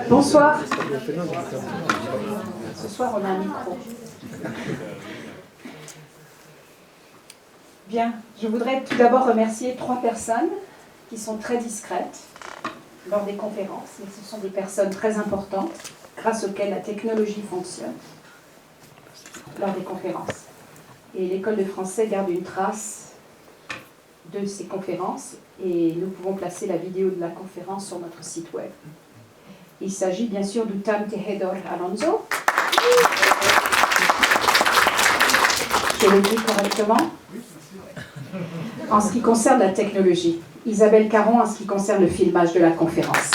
Bonsoir. Ce soir, on a un micro. Bien, je voudrais tout d'abord remercier 3 personnes qui sont très discrètes lors des conférences, mais ce sont des personnes très importantes grâce auxquelles la technologie fonctionne lors des conférences. Et l'école de français garde une trace de ces conférences et nous pouvons placer la vidéo de la conférence sur notre site web. Il s'agit bien sûr d'Utam Tejedor Alonso. Je le dis correctement. En ce qui concerne la technologie. Isabelle Caron en ce qui concerne le filmage de la conférence.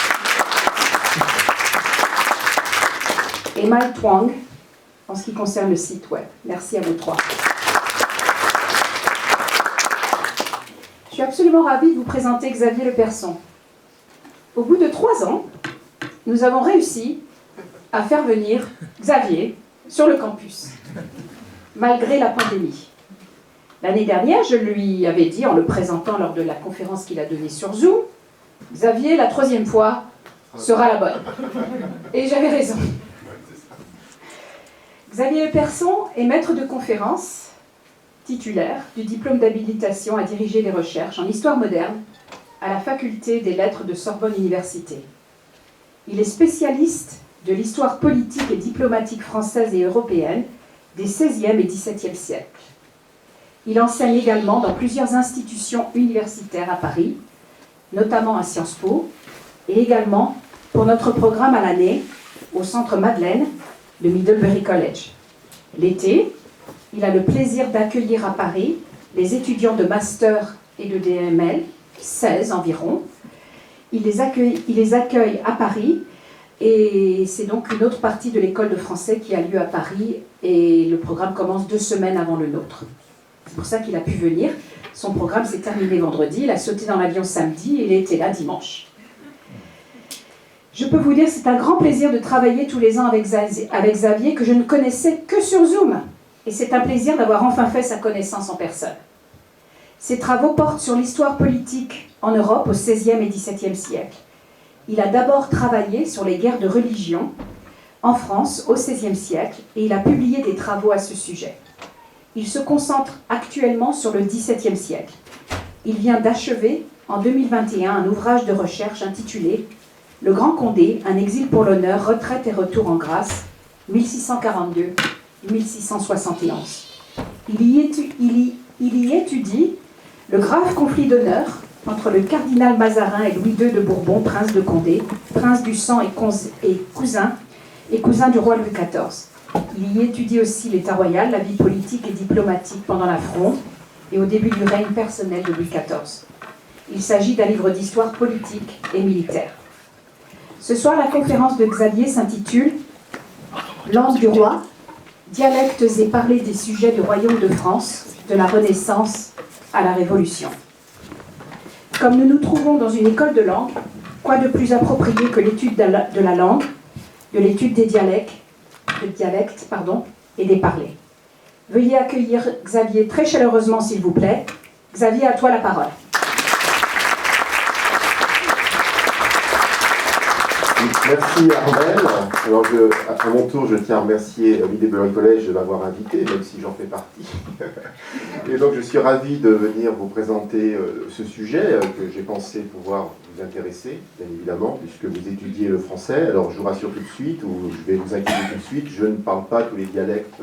Et Mike Twang en ce qui concerne le site web. Merci à vous 3. Je suis absolument ravie de vous présenter Xavier Leperson. Au bout de 3 ans, nous avons réussi à faire venir Xavier sur le campus, malgré la pandémie. L'année dernière, je lui avais dit, en le présentant lors de la conférence qu'il a donnée sur Zoom, Xavier, la 3e fois, sera la bonne. Et j'avais raison. Xavier Leperson est maître de conférence, titulaire du diplôme d'habilitation à diriger les recherches en histoire moderne à la faculté des lettres de Sorbonne Université. Il est spécialiste de l'histoire politique et diplomatique française et européenne des XVIe et XVIIe siècles. Il enseigne également dans plusieurs institutions universitaires à Paris, notamment à Sciences Po, et également pour notre programme à l'année au Centre Madeleine de Middlebury College. L'été, il a le plaisir d'accueillir à Paris les étudiants de master et de DML, 16 environ. Il les accueille à Paris et c'est donc une autre partie de l'école de français qui a lieu à Paris et le programme commence 2 semaines avant le nôtre. C'est pour ça qu'il a pu venir. Son programme s'est terminé vendredi, il a sauté dans l'avion samedi et il était là dimanche. Je peux vous dire que c'est un grand plaisir de travailler tous les ans avec Xavier que je ne connaissais que sur Zoom. Et c'est un plaisir d'avoir enfin fait sa connaissance en personne. Ses travaux portent sur l'histoire politique en Europe au XVIe et XVIIe siècle. Il a d'abord travaillé sur les guerres de religion en France au XVIe siècle et il a publié des travaux à ce sujet. Il se concentre actuellement sur le XVIIe siècle. Il vient d'achever en 2021 un ouvrage de recherche intitulé « Le Grand Condé, un exil pour l'honneur, retraite et retour en grâce, 1642-1671 ». Il y étudie le grave conflit d'honneur entre le cardinal Mazarin et Louis II de Bourbon, prince de Condé, prince du sang et cousin du roi Louis XIV. Il y étudie aussi l'état royal, la vie politique et diplomatique pendant la Fronde et au début du règne personnel de Louis XIV. Il s'agit d'un livre d'histoire politique et militaire. Ce soir, la conférence de Xavier s'intitule « Langue du roi, dialectes et parlers des sujets du royaume de France, de la Renaissance à la Révolution ». Comme nous nous trouvons dans une école de langue, quoi de plus approprié que l'étude de la langue, de l'étude des dialectes, et des parlers. Veuillez accueillir Xavier très chaleureusement, s'il vous plaît. Xavier, à toi la parole. Merci Armelle. Alors à mon tour, je tiens à remercier Middlebury College de m'avoir invité, même si j'en fais partie. Et donc je suis ravi de venir vous présenter ce sujet que j'ai pensé pouvoir vous intéresser, bien évidemment, puisque vous étudiez le français. Alors je vous rassure tout de suite, ou je vais vous inquiéter tout de suite, je ne parle pas tous les dialectes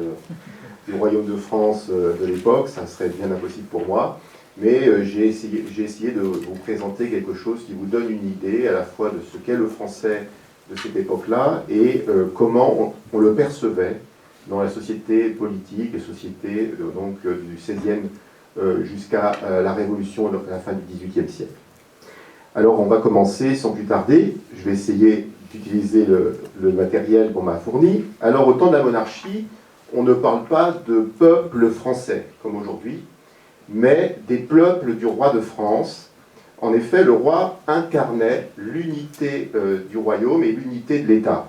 du royaume de France de l'époque, ça serait bien impossible pour moi. Mais j'ai essayé de vous présenter quelque chose qui vous donne une idée à la fois de ce qu'est le français de cette époque-là et comment on le percevait dans la société politique et société donc, du XVIe jusqu'à la Révolution à la fin du XVIIIe siècle. Alors on va commencer sans plus tarder. Je vais essayer d'utiliser le matériel qu'on m'a fourni. Alors au temps de la monarchie, on ne parle pas de peuple français comme aujourd'hui, mais des peuples du roi de France. En effet, le roi incarnait l'unité du royaume et l'unité de l'État,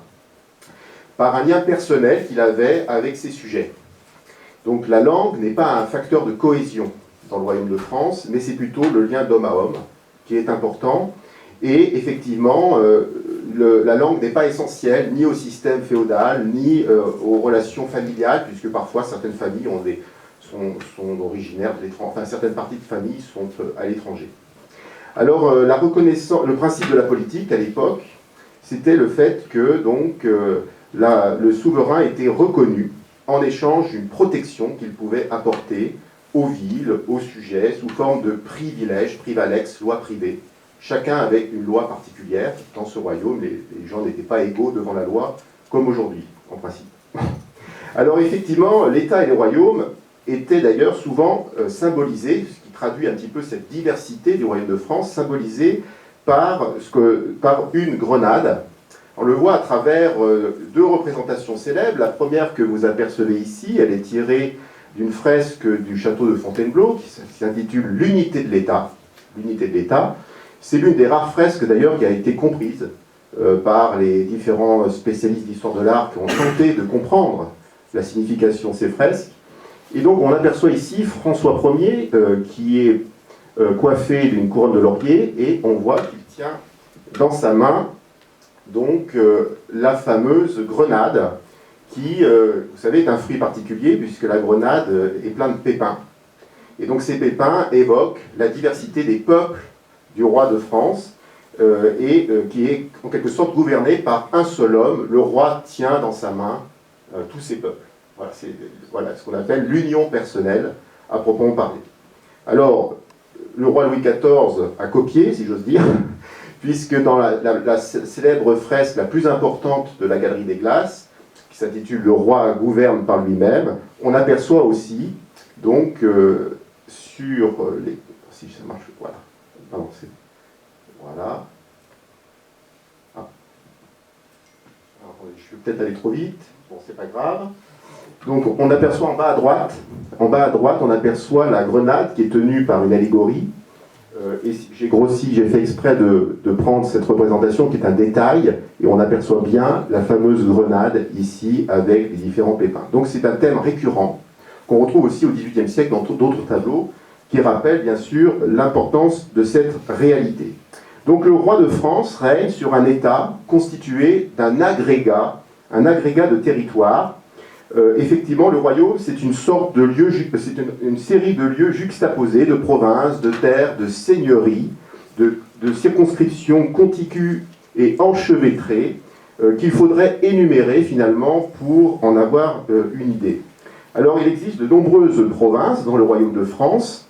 par un lien personnel qu'il avait avec ses sujets. Donc la langue n'est pas un facteur de cohésion dans le royaume de France, mais c'est plutôt le lien d'homme à homme qui est important. Et effectivement, la langue n'est pas essentielle ni au système féodal, ni aux relations familiales, puisque parfois certaines familles sont originaires de l'étranger, enfin certaines parties de familles sont à l'étranger. Alors le principe de la politique à l'époque, c'était le fait que donc, le souverain était reconnu en échange d'une protection qu'il pouvait apporter aux villes, aux sujets, sous forme de privilèges, privalex, loi privée. Chacun avec une loi particulière. Dans ce royaume, les gens n'étaient pas égaux devant la loi, comme aujourd'hui, en principe. Alors effectivement, l'État et les royaumes étaient d'ailleurs souvent symbolisés, ce qui traduit un petit peu cette diversité du royaume de France, symbolisée par une grenade. On le voit à travers deux représentations célèbres. La première que vous apercevez ici, elle est tirée d'une fresque du château de Fontainebleau qui s'intitule « L'unité de l'État ». L'unité de l'État. C'est l'une des rares fresques d'ailleurs qui a été comprise par les différents spécialistes d'histoire de l'art qui ont tenté de comprendre la signification de ces fresques. Et donc on aperçoit ici François Ier qui est coiffé d'une couronne de laurier et on voit qu'il tient dans sa main donc la fameuse grenade qui, vous savez, est un fruit particulier puisque la grenade est pleine de pépins. Et donc ces pépins évoquent la diversité des peuples du roi de France qui est en quelque sorte gouverné par un seul homme. Le roi tient dans sa main tous ces peuples. Voilà, c'est ce qu'on appelle l'union personnelle à proprement parler. Alors, le roi Louis XIV a copié, si j'ose dire, puisque dans la célèbre fresque la plus importante de la Galerie des Glaces, qui s'intitule « Le roi gouverne par lui-même », on aperçoit aussi, donc, sur les... Si ça marche, voilà. Pardon, voilà. Ah. Alors, je vais peut-être aller trop vite, bon, c'est pas grave. Donc, on aperçoit en bas à droite, on aperçoit la grenade qui est tenue par une allégorie. Et j'ai grossi, j'ai fait exprès de prendre cette représentation qui est un détail, et on aperçoit bien la fameuse grenade ici avec les différents pépins. Donc c'est un thème récurrent qu'on retrouve aussi au XVIIIe siècle dans d'autres tableaux, qui rappellent bien sûr l'importance de cette réalité. Donc le roi de France règne sur un État constitué d'un agrégat de territoires. Effectivement, le royaume, c'est une sorte de lieu, c'est une série de lieux juxtaposés, de provinces, de terres, de seigneuries, de circonscriptions contiguës et enchevêtrées, qu'il faudrait énumérer finalement pour en avoir une idée. Alors, il existe de nombreuses provinces dans le royaume de France.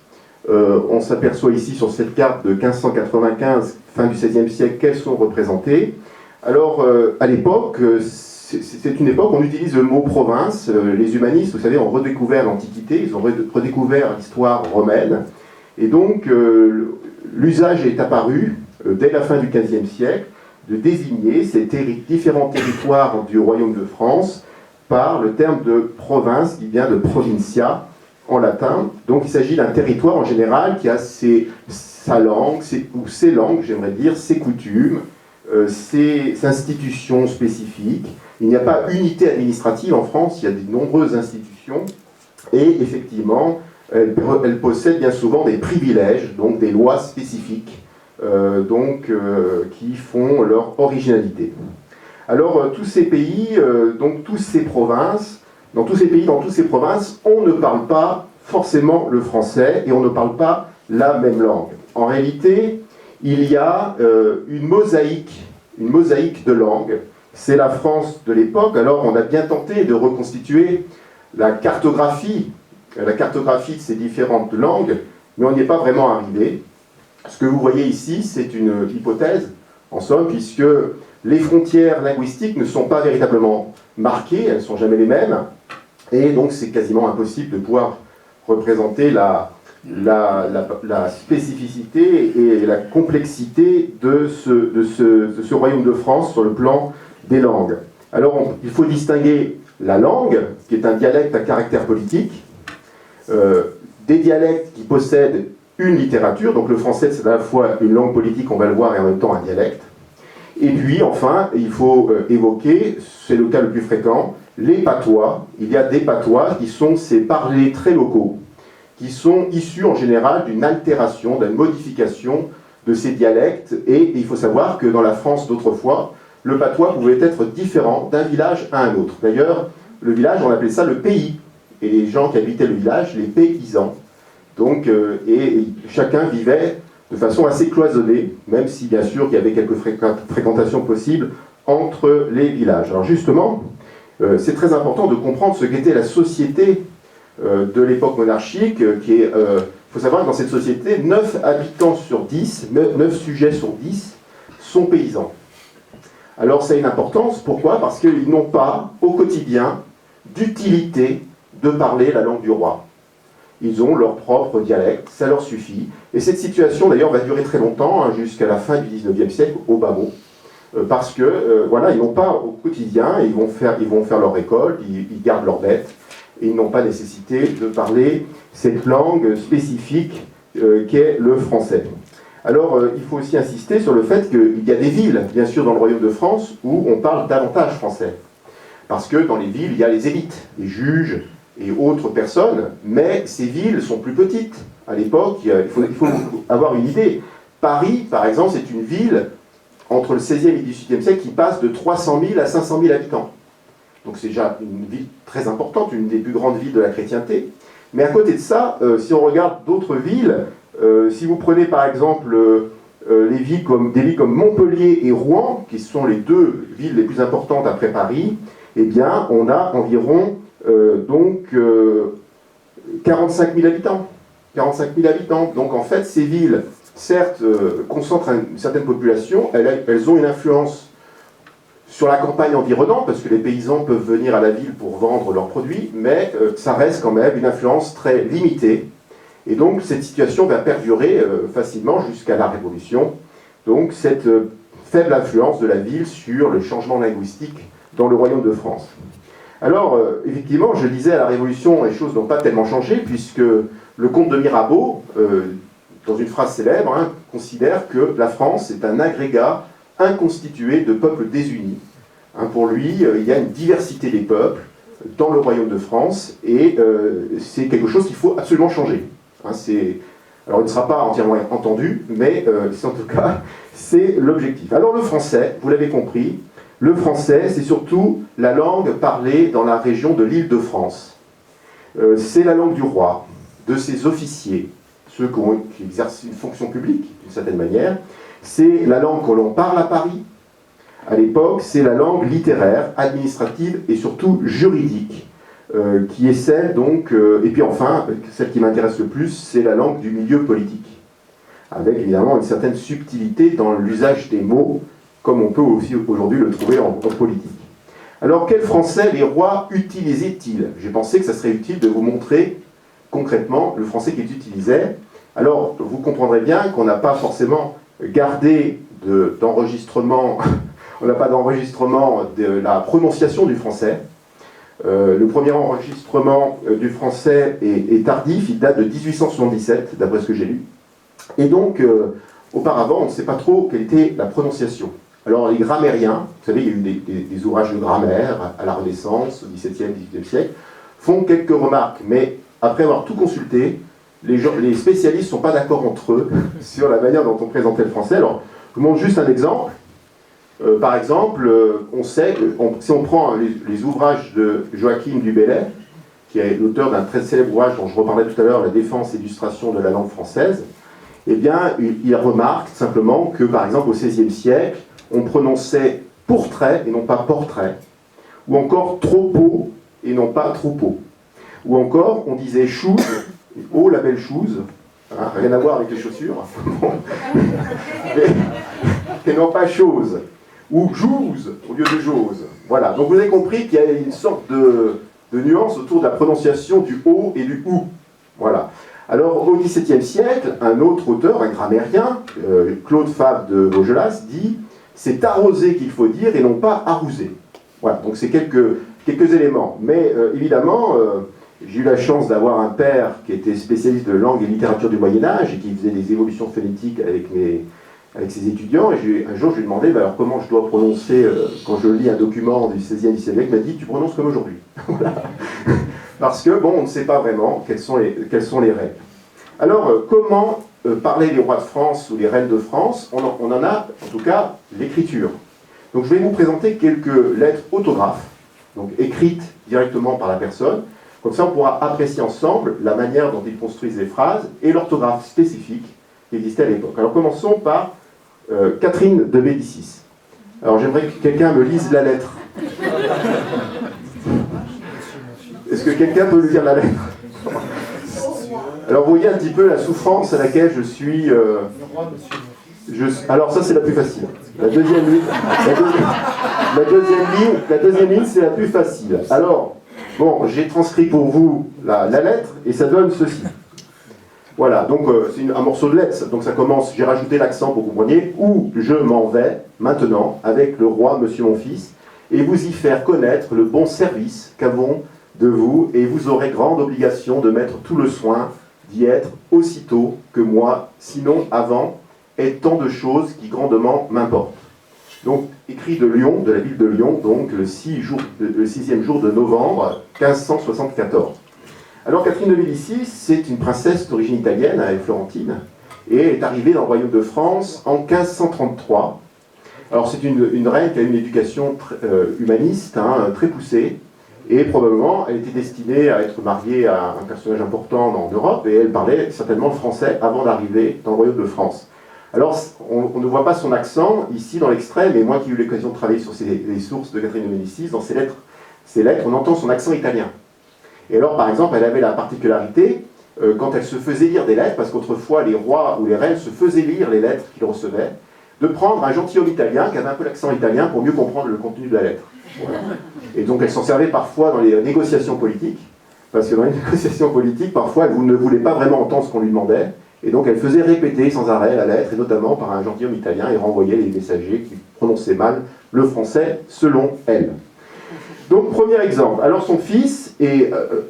On s'aperçoit ici sur cette carte de 1595, fin du XVIe siècle, qu'elles sont représentées. Alors, à l'époque, c'est une époque où on utilise le mot province. Les humanistes, vous savez, ont redécouvert l'Antiquité, ils ont redécouvert l'histoire romaine. Et donc, l'usage est apparu, dès la fin du XVe siècle, de désigner ces différents territoires du royaume de France par le terme de province qui vient de provincia en latin. Donc, il s'agit d'un territoire en général qui a sa langue, ou ses langues, j'aimerais dire, ses coutumes, ses institutions spécifiques. Il n'y a pas unité administrative en France, il y a de nombreuses institutions, et effectivement, elles possèdent bien souvent des privilèges, donc des lois spécifiques, qui font leur originalité. Alors, tous ces pays, donc toutes ces provinces, dans tous ces pays, dans toutes ces provinces, on ne parle pas forcément le français, et on ne parle pas la même langue. En réalité, il y a une mosaïque de langues. C'est la France de l'époque. Alors on a bien tenté de reconstituer la cartographie de ces différentes langues, mais on n'y est pas vraiment arrivé. Ce que vous voyez ici, c'est une hypothèse, en somme, puisque les frontières linguistiques ne sont pas véritablement marquées, elles ne sont jamais les mêmes, et donc c'est quasiment impossible de pouvoir représenter la spécificité et la complexité de ce royaume de France sur le plan des langues. Alors, il faut distinguer la langue, qui est un dialecte à caractère politique, des dialectes qui possèdent une littérature, donc le français c'est à la fois une langue politique, on va le voir, et en même temps un dialecte. Et puis, enfin, il faut évoquer, c'est le cas le plus fréquent, les patois. Il y a des patois qui sont ces parlers très locaux, qui sont issus en général d'une altération, d'une modification de ces dialectes. Et il faut savoir que dans la France d'autrefois, le patois pouvait être différent d'un village à un autre. D'ailleurs, le village, on appelait ça le pays. Et les gens qui habitaient le village, les paysans. Donc, et chacun vivait de façon assez cloisonnée, même si bien sûr il y avait quelques fréquentations possibles entre les villages. Alors justement, c'est très important de comprendre ce qu'était la société de l'époque monarchique, qui est, faut savoir que dans cette société, 9 habitants sur 10, 9 sujets sur 10 sont paysans. Alors ça a une importance, pourquoi? Parce qu'ils n'ont pas, au quotidien, d'utilité de parler la langue du roi. Ils ont leur propre dialecte, ça leur suffit. Et cette situation, d'ailleurs, va durer très longtemps, hein, jusqu'à la fin du XIXe siècle, au bas mot. Parce que, voilà, ils n'ont pas au quotidien, ils vont faire leur récolte, ils gardent leurs bêtes, et ils n'ont pas nécessité de parler cette langue spécifique qu'est le français. Alors, il faut aussi insister sur le fait qu'il y a des villes, bien sûr, dans le Royaume de France, où on parle davantage français. Parce que dans les villes, il y a les élites, les juges et autres personnes, mais ces villes sont plus petites. À l'époque, il faut avoir une idée. Paris, par exemple, c'est une ville, entre le XVIe et le XVIIIe siècle, qui passe de 300 000 à 500 000 habitants. Donc c'est déjà une ville très importante, une des plus grandes villes de la chrétienté. Mais à côté de ça, si on regarde d'autres villes, si vous prenez par exemple des villes comme Montpellier et Rouen, qui sont les deux villes les plus importantes après Paris, eh bien on a environ 45 000 habitants. 45 000 habitants. Donc en fait, ces villes, certes, concentrent une certaine population, elles ont une influence sur la campagne environnante, parce que les paysans peuvent venir à la ville pour vendre leurs produits, mais ça reste quand même une influence très limitée. Et donc cette situation va perdurer facilement jusqu'à la Révolution. Donc cette faible influence de la ville sur le changement linguistique dans le Royaume de France. Alors, effectivement, je disais à la Révolution, les choses n'ont pas tellement changé, puisque le comte de Mirabeau, dans une phrase célèbre, hein, considère que la France est un agrégat inconstitué de peuples désunis. Hein, pour lui, il y a une diversité des peuples dans le Royaume de France, et c'est quelque chose qu'il faut absolument changer. Hein, alors, il ne sera pas entièrement entendu, mais en tout cas, c'est l'objectif. Alors, le français, vous l'avez compris, le français, c'est surtout la langue parlée dans la région de l'Île-de-France. C'est la langue du roi, de ses officiers, ceux qui exercent une fonction publique, d'une certaine manière. C'est la langue que l'on parle à Paris. À l'époque, c'est la langue littéraire, administrative et surtout juridique, qui est celle, donc, et puis enfin, celle qui m'intéresse le plus, c'est la langue du milieu politique, avec évidemment une certaine subtilité dans l'usage des mots, comme on peut aussi aujourd'hui le trouver en politique. Alors, quel français les rois utilisaient-ils? J'ai pensé que ça serait utile de vous montrer concrètement le français qu'ils utilisaient. Alors, vous comprendrez bien qu'on n'a pas forcément gardé d'enregistrement, on n'a pas d'enregistrement de la prononciation du français. Le premier enregistrement du français est tardif, il date de 1877, d'après ce que j'ai lu. Et donc, auparavant, on ne sait pas trop quelle était la prononciation. Alors les grammairiens, vous savez, il y a eu des ouvrages de grammaire à la Renaissance, au XVIIe, XVIIIe siècle, font quelques remarques, mais après avoir tout consulté, les spécialistes ne sont pas d'accord entre eux sur la manière dont on présentait le français. Alors, je vous montre juste un exemple. Par exemple, on sait, si on prend les ouvrages de Joachim du Bellay, qui est l'auteur d'un très célèbre ouvrage dont je reparlais tout à l'heure, La défense et illustration de la langue française, eh bien, il remarque simplement que, par exemple, au XVIe siècle, on prononçait pourtrait et non pas portrait, ou encore troupeau et non pas troupeau, ou encore on disait chose, oh la belle chose, hein, rien à voir avec les chaussures, et non pas chose, ou jouse au lieu de jose. Voilà, donc vous avez compris qu'il y a une sorte de nuance autour de la prononciation du o et du ou. Voilà. Alors, au XVIIe siècle, un autre auteur, un grammairien, Claude Fabre de Vaugelas, dit « c'est arroser qu'il faut dire et non pas arrouser ». Voilà, donc c'est quelques éléments. Mais évidemment, j'ai eu la chance d'avoir un père qui était spécialiste de langue et littérature du Moyen-Âge et qui faisait des évolutions phonétiques avec ses étudiants. Et un jour, je lui ai demandé alors, comment je dois prononcer, quand je lis un document du XVIe, XVIIe siècle. Il m'a dit « tu prononces comme aujourd'hui ». Voilà. Parce que, bon, on ne sait pas vraiment quelles sont les règles. Alors, comment parlaient les rois de France ou les reines de France? On en a, en tout cas, l'écriture. Donc je vais vous présenter quelques lettres autographes, donc écrites directement par la personne. Comme ça, on pourra apprécier ensemble la manière dont ils construisent les phrases et l'orthographe spécifique qui existait à l'époque. Alors commençons par Catherine de Médicis. Alors j'aimerais que quelqu'un me lise la lettre. Est-ce que quelqu'un peut lire la lettre? Alors vous voyez un petit peu la souffrance à laquelle je suis... alors ça c'est la plus facile. La deuxième ligne, c'est la plus facile. Alors, bon, j'ai transcrit pour vous la lettre et ça donne ceci. Voilà, donc c'est un morceau de lettre, donc ça commence, j'ai rajouté l'accent pour que vous compreniez, où je m'en vais maintenant avec le roi, monsieur mon fils, et vous y faire connaître le bon service qu'avons de vous, et vous aurez grande obligation de mettre tout le soin d'y être aussitôt que moi, sinon avant, est tant de choses qui grandement m'importent. Donc, écrit de Lyon, de la ville de Lyon, donc le 6e jour de novembre 1574. Alors, Catherine de Médicis, c'est une princesse d'origine italienne, elle est florentine, et est arrivée dans le royaume de France en 1533. Alors, c'est une reine qui a une éducation humaniste, très poussée, et probablement, elle était destinée à être mariée à un personnage important en Europe, et elle parlait certainement le français avant d'arriver dans le royaume de France. Alors, on ne voit pas son accent ici dans l'extrait, mais moi qui ai eu l'occasion de travailler sur les sources de Catherine de Médicis, dans ses lettres, on entend son accent italien. Et alors, par exemple, elle avait la particularité, quand elle se faisait lire des lettres, parce qu'autrefois les rois ou les reines se faisaient lire les lettres qu'ils recevaient, de prendre un gentilhomme italien qui avait un peu l'accent italien pour mieux comprendre le contenu de la lettre. Voilà. Et donc elle s'en servait parfois dans les négociations politiques, parce que dans les négociations politiques, parfois elle ne voulait pas vraiment entendre ce qu'on lui demandait, et donc elle faisait répéter sans arrêt la lettre, et notamment par un gentilhomme italien, et renvoyait les messagers qui prononçaient mal le français selon elle. Donc, premier exemple. Alors, son fils, vous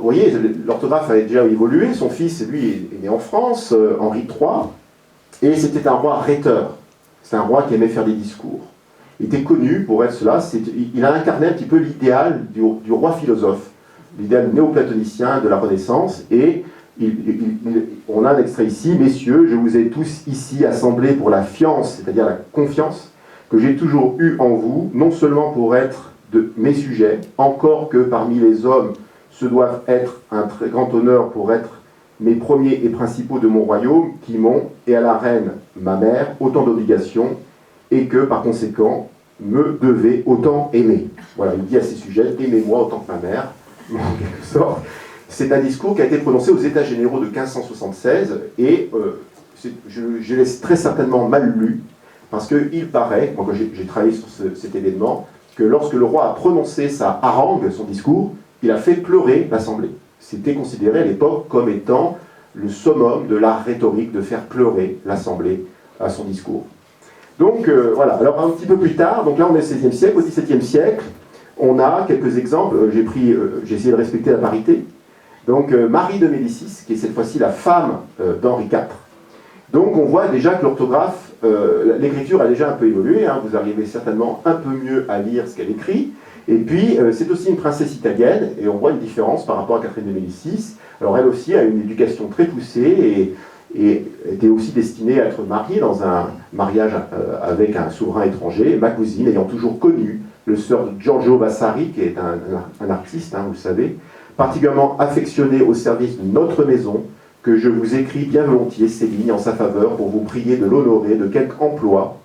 voyez, l'orthographe avait déjà évolué. Son fils, lui, est né en France, Henri III, et c'était un roi rhéteur. C'est un roi qui aimait faire des discours. Il était connu pour être cela. Il a incarné un petit peu l'idéal du roi philosophe, l'idéal néoplatonicien de la Renaissance. Et on a un extrait ici. « Messieurs, je vous ai tous ici assemblés pour la fiance, c'est-à-dire la confiance, que j'ai toujours eue en vous, non seulement pour être de mes sujets, encore que parmi les hommes, ce doivent être un très grand honneur pour être mes premiers et principaux de mon royaume, qui m'ont, et à la reine, ma mère, autant d'obligations, et que, par conséquent, me devez autant aimer. » Voilà, il dit à ses sujets, « Aimez-moi autant que ma mère », en quelque sorte. C'est un discours qui a été prononcé aux États généraux de 1576, et je l'ai très certainement mal lu, parce qu'il paraît, moi quand j'ai travaillé sur cet événement, que lorsque le roi a prononcé sa harangue, son discours, il a fait pleurer l'Assemblée. C'était considéré à l'époque comme étant le summum de l'art rhétorique de faire pleurer l'Assemblée à son discours. Donc voilà, alors un petit peu plus tard, donc là on est au XVIe siècle, au XVIIe siècle, on a quelques exemples, j'ai essayé de respecter la parité. Donc Marie de Médicis, qui est cette fois-ci la femme d'Henri IV. Donc on voit déjà que l'orthographe, l'écriture a déjà un peu évolué, vous arrivez certainement un peu mieux à lire ce qu'elle écrit, et puis c'est aussi une princesse italienne, et on voit une différence par rapport à Catherine de Médicis. Alors elle aussi a une éducation très poussée, et était aussi destinée à être mariée dans un mariage avec un souverain étranger, ma cousine ayant toujours connu le sœur de Giorgio Vasari, qui est un artiste, vous le savez, particulièrement affectionné au service de notre maison, que je vous écris bien volontiers ces lignes en sa faveur pour vous prier de l'honorer de quelque emploi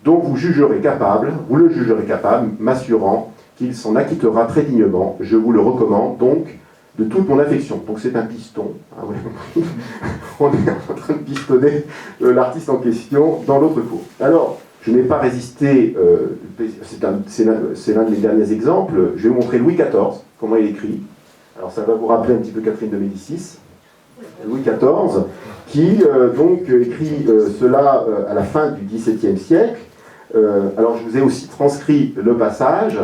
dont vous le jugerez capable, m'assurant qu'il s'en acquittera très dignement. Je vous le recommande donc de toute mon affection. Donc c'est un piston, vous l'avez compris. On est en train de pistonner l'artiste en question dans l'autre cours. Alors, je n'ai pas résisté, c'est l'un de mes derniers exemples, je vais vous montrer Louis XIV, comment il écrit. Alors ça va vous rappeler un petit peu Catherine de Médicis. Louis XIV, qui donc écrit cela à la fin du XVIIe siècle. Alors je vous ai aussi transcrit le passage.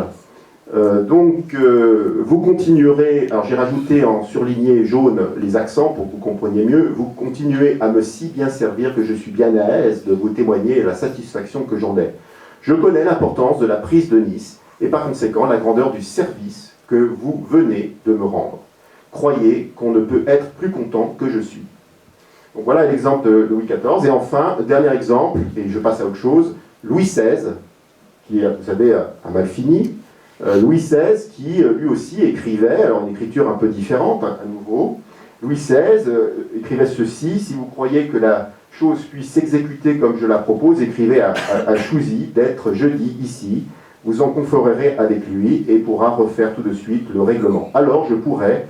Vous continuerez, alors j'ai rajouté en surligné jaune les accents pour que vous compreniez mieux, vous continuez à me si bien servir que je suis bien à l'aise de vous témoigner la satisfaction que j'en ai. Je connais l'importance de la prise de Nice et par conséquent la grandeur du service que vous venez de me rendre. Croyez qu'on ne peut être plus content que je suis. Donc voilà l'exemple de Louis XIV. Et enfin, dernier exemple, et je passe à autre chose, Louis XVI, qui, vous savez, a mal fini. Louis XVI, qui lui aussi écrivait, alors une écriture un peu différente, à nouveau. Louis XVI écrivait ceci: si vous croyez que la chose puisse s'exécuter comme je la propose, écrivez à Chouzy d'être jeudi ici. Vous en confererez avec lui et pourra refaire tout de suite le règlement. Alors je pourrai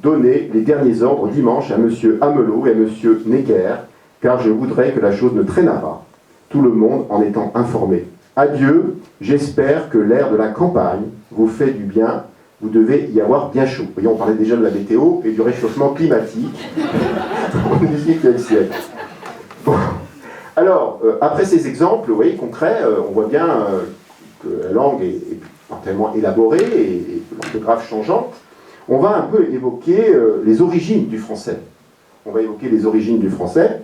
donner les derniers ordres dimanche à M. Amelot et à M. Necker, car je voudrais que la chose ne traînât pas, tout le monde en étant informé. Adieu, j'espère que l'air de la campagne vous fait du bien, vous devez y avoir bien chaud. Vous voyez, on parlait déjà de la météo et du réchauffement climatique au XVIIIe siècle. Bon. Alors, après ces exemples, vous voyez, concrets, on voit bien que la langue est pas tellement élaborée et l'orthographe changeante. On va un peu évoquer les origines du français. On va évoquer les origines du français.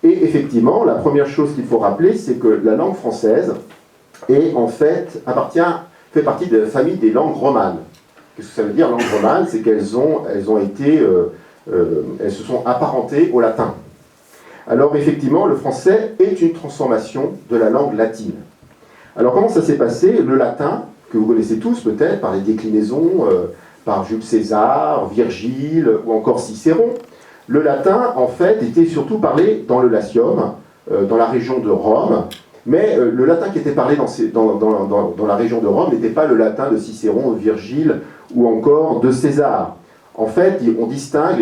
Et effectivement, la première chose qu'il faut rappeler, c'est que la langue française est en fait, fait partie de la famille des langues romanes. Qu'est-ce que ça veut dire, langue romane? C'est qu'elles elles se sont apparentées au latin. Alors effectivement, le français est une transformation de la langue latine. Alors comment ça s'est passé? Le latin, que vous connaissez tous peut-être, par les déclinaisons, par Jules César, Virgile ou encore Cicéron, le latin, en fait, était surtout parlé dans le Latium, dans la région de Rome, mais le latin qui était parlé dans la région de Rome n'était pas le latin de Cicéron, de Virgile ou encore de César. En fait, les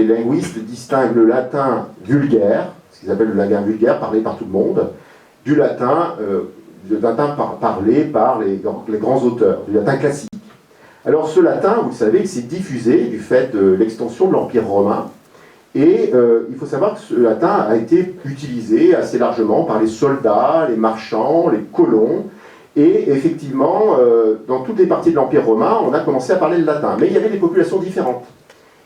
linguistes distinguent le latin vulgaire, ce qu'ils appellent le latin vulgaire, parlé par tout le monde, du latin parlé par les grands auteurs, du latin classique. Alors ce latin, vous le savez, il s'est diffusé du fait de l'extension de l'Empire romain, et il faut savoir que ce latin a été utilisé assez largement par les soldats, les marchands, les colons, et effectivement, dans toutes les parties de l'Empire romain, on a commencé à parler le latin. Mais il y avait des populations différentes.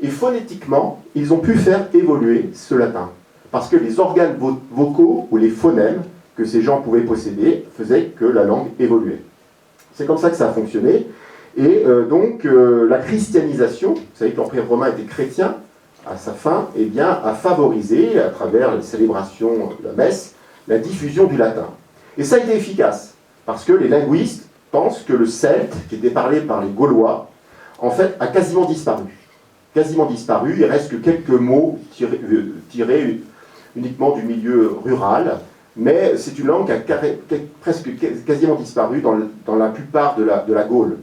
Et phonétiquement, ils ont pu faire évoluer ce latin. Parce que les organes vocaux, ou les phonèmes, que ces gens pouvaient posséder, faisaient que la langue évoluait. C'est comme ça que ça a fonctionné. Et donc, la christianisation, vous savez que l'Empire romain était chrétien, à sa fin, eh bien, a favorisé, à travers les célébrations de la messe, la diffusion du latin. Et ça a été efficace, parce que les linguistes pensent que le celte, qui était parlé par les Gaulois, en fait, a quasiment disparu. Quasiment disparu, il reste que quelques mots tirés uniquement du milieu rural, mais c'est une langue qui a presque quasiment disparu dans la plupart de la Gaule.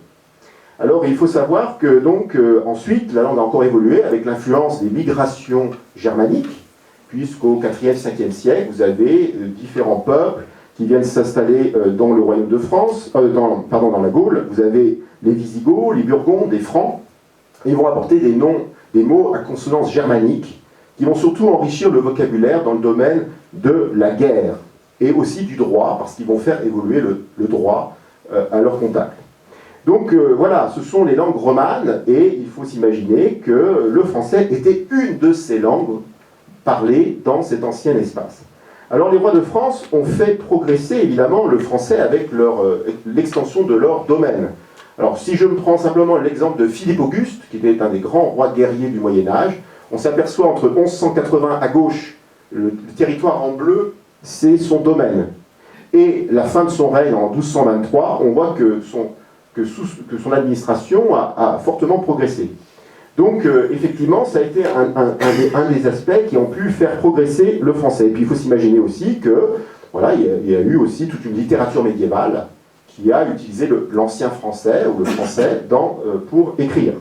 Alors il faut savoir que donc ensuite la langue a encore évolué avec l'influence des migrations germaniques, puisqu'au 4e, 5e siècle, vous avez différents peuples qui viennent s'installer dans le royaume de France, dans la Gaule. Vous avez les Visigoths, les Burgondes, les Francs, et ils vont apporter des mots à consonance germanique qui vont surtout enrichir le vocabulaire dans le domaine de la guerre et aussi du droit, parce qu'ils vont faire évoluer le droit à leur contact. Donc voilà, ce sont les langues romanes, et il faut s'imaginer que le français était une de ces langues parlées dans cet ancien espace. Alors les rois de France ont fait progresser évidemment le français avec l'extension de leur domaine. Alors si je me prends simplement l'exemple de Philippe Auguste, qui était un des grands rois guerriers du Moyen-Âge, on s'aperçoit entre 1180 à gauche, le territoire en bleu, c'est son domaine. Et la fin de son règne en 1223, on voit que son administration a fortement progressé. Donc, effectivement, ça a été un des aspects qui ont pu faire progresser le français. Et puis, il faut s'imaginer aussi que, voilà, il y a eu aussi toute une littérature médiévale qui a utilisé l'ancien français, ou le français, pour écrire.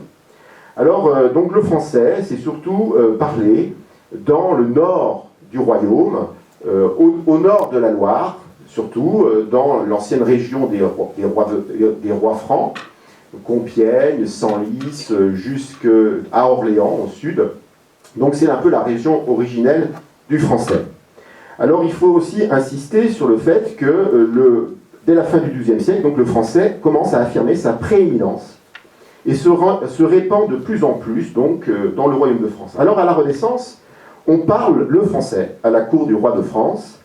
Alors, donc, le français, c'est surtout parlé dans le nord du royaume, au nord de la Loire, surtout dans l'ancienne région des rois francs, Compiègne, Senlis, jusqu'à Orléans au sud. Donc c'est un peu la région originelle du français. Alors il faut aussi insister sur le fait que dès la fin du XIIe siècle, donc, le français commence à affirmer sa prééminence et se répand de plus en plus donc, dans le royaume de France. Alors à la Renaissance, on parle le français à la cour du roi de France.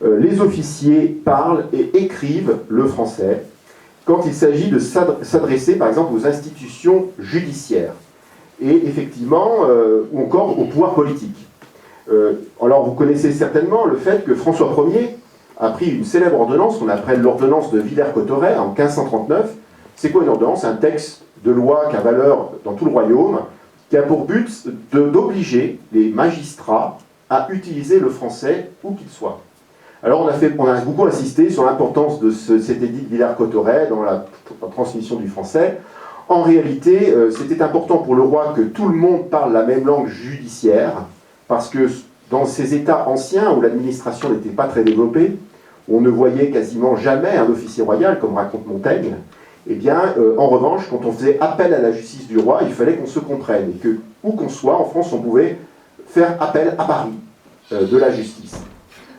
Les officiers parlent et écrivent le français quand il s'agit de s'adresser, par exemple, aux institutions judiciaires, et effectivement, ou encore au pouvoir politique. Alors, vous connaissez certainement le fait que François Ier a pris une célèbre ordonnance qu'on appelle l'ordonnance de Villers-Cotterêts en 1539. C'est quoi une ordonnance? Un texte de loi qui a valeur dans tout le royaume, qui a pour but d'obliger les magistrats à utiliser le français où qu'il soit. Alors on a beaucoup insisté sur l'importance de cet édit de Villers-Cotterêts dans la transmission du français. En réalité, c'était important pour le roi que tout le monde parle la même langue judiciaire, parce que dans ces États anciens où l'administration n'était pas très développée, où on ne voyait quasiment jamais un officier royal, comme raconte Montaigne, eh bien, en revanche, quand on faisait appel à la justice du roi, il fallait qu'on se comprenne, et que, où qu'on soit, en France, on pouvait faire appel à Paris de la justice.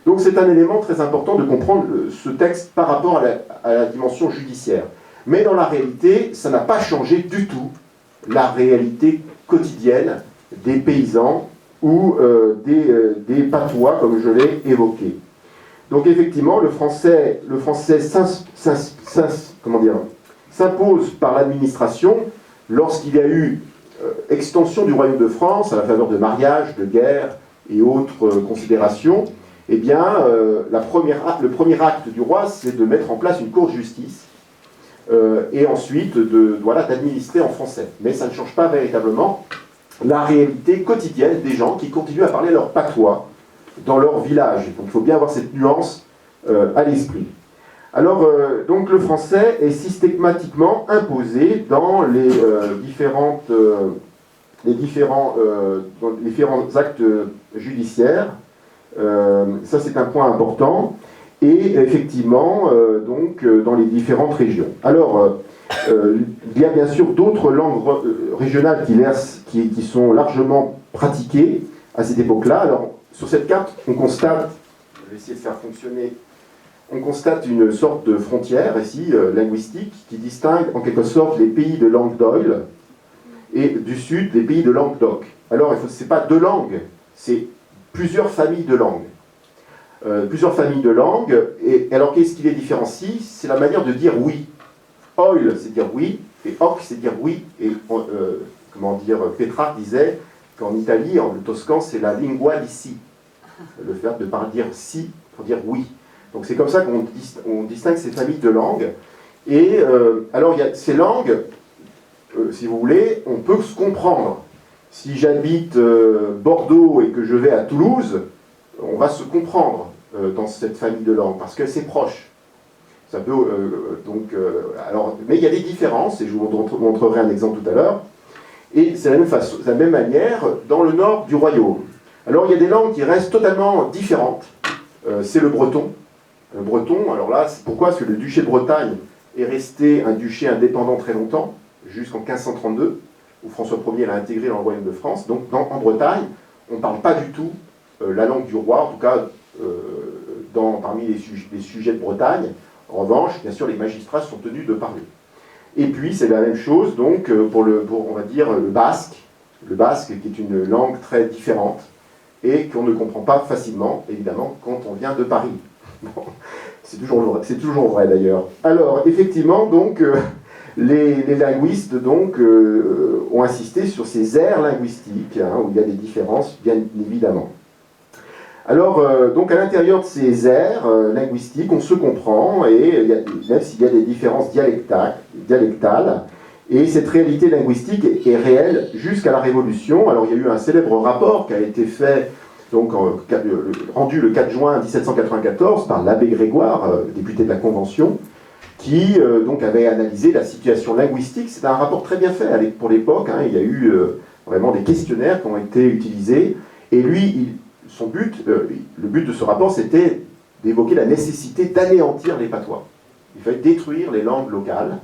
Donc c'est un élément très important de comprendre ce texte par rapport à la dimension judiciaire. Mais dans la réalité, ça n'a pas changé du tout la réalité quotidienne des paysans ou des patois, comme je l'ai évoqué. Donc effectivement, le français s'impose par l'administration lorsqu'il y a eu extension du royaume de France à la faveur de mariages, de guerres et autres considérations. Eh bien, le premier acte du roi, c'est de mettre en place une cour de justice et ensuite d'administrer en français. Mais ça ne change pas véritablement la réalité quotidienne des gens qui continuent à parler leur patois dans leur village. Donc il faut bien avoir cette nuance à l'esprit. Alors, donc le français est systématiquement imposé dans les différents actes judiciaires. Ça, c'est un point important. Et effectivement, dans les différentes régions. Alors, il y a bien sûr d'autres langues régionales qui sont largement pratiquées à cette époque-là. Alors, sur cette carte, on constate, je vais essayer de faire fonctionner, on constate une sorte de frontière ici, linguistique, qui distingue en quelque sorte les pays de langue d'Oil et du sud les pays de Languedoc. Alors, ce n'est pas deux langues, c'est plusieurs familles de langues. Et alors qu'est-ce qui les différencie? C'est la manière de dire oui. Oil, c'est dire oui, et hoc, c'est dire oui. Et Pétrarque disait qu'en Italie, le toscan, c'est la lingua di si. Le fait de dire si pour dire oui. Donc c'est comme ça qu'on distingue ces familles de langues. Et alors il y a ces langues, si vous voulez, on peut se comprendre. Si j'habite Bordeaux et que je vais à Toulouse, on va se comprendre dans cette famille de langues, parce que c'est proche. Ça peut, mais il y a des différences, et je vous montrerai un exemple tout à l'heure. Et c'est de la même manière dans le nord du royaume. Alors il y a des langues qui restent totalement différentes. C'est le breton. Le breton, alors là, c'est pourquoi? Parce que le duché de Bretagne est resté un duché indépendant très longtemps, jusqu'en 1532, où François Ier l'a intégré dans le royaume de France. Donc en Bretagne, on ne parle pas du tout la langue du roi, en tout cas parmi les sujets de Bretagne. En revanche, bien sûr, les magistrats sont tenus de parler. Et puis, c'est la même chose donc, pour on va dire, le basque, qui est une langue très différente, et qu'on ne comprend pas facilement, évidemment, quand on vient de Paris. Bon, c'est toujours vrai, d'ailleurs. Alors, effectivement, donc, les linguistes donc, ont insisté sur ces aires linguistiques, où il y a des différences, bien évidemment. Alors, donc à l'intérieur de ces aires linguistiques, on se comprend, et même s'il y a des différences dialectales, et cette réalité linguistique est réelle jusqu'à la Révolution. Alors, il y a eu un célèbre rapport qui a été fait, donc, rendu le 4 juin 1794 par l'abbé Grégoire, député de la Convention, qui donc avait analysé la situation linguistique. C'est un rapport très bien fait pour l'époque. Il y a eu vraiment des questionnaires qui ont été utilisés, et lui, le but de ce rapport, c'était d'évoquer la nécessité d'anéantir les patois. Il fallait détruire les langues locales,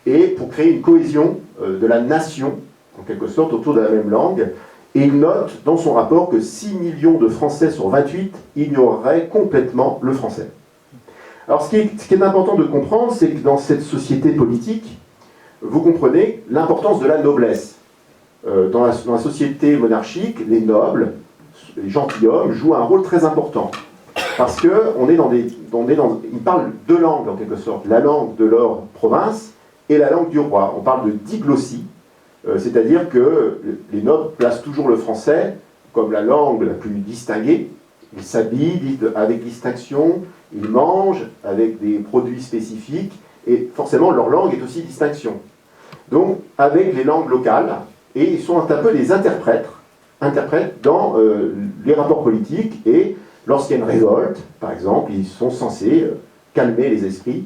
et pour créer une cohésion de la nation, en quelque sorte, autour de la même langue. Et il note dans son rapport que 6 millions de Français sur 28 ignoreraient complètement le français. Alors ce qui est important de comprendre, c'est que dans cette société politique, vous comprenez l'importance de la noblesse. Dans la société monarchique, les nobles, les gentilshommes jouent un rôle très important. Parce qu'ils parlent deux langues en quelque sorte, la langue de leur province et la langue du roi. On parle de diglossie, c'est-à-dire que les nobles placent toujours le français comme la langue la plus distinguée, Ils s'habillent avec distinction, ils mangent avec des produits spécifiques, et forcément leur langue est aussi distinction. Donc avec les langues locales, et ils sont un peu les interprètes dans les rapports politiques, et lorsqu'il y a une révolte, par exemple, ils sont censés calmer les esprits,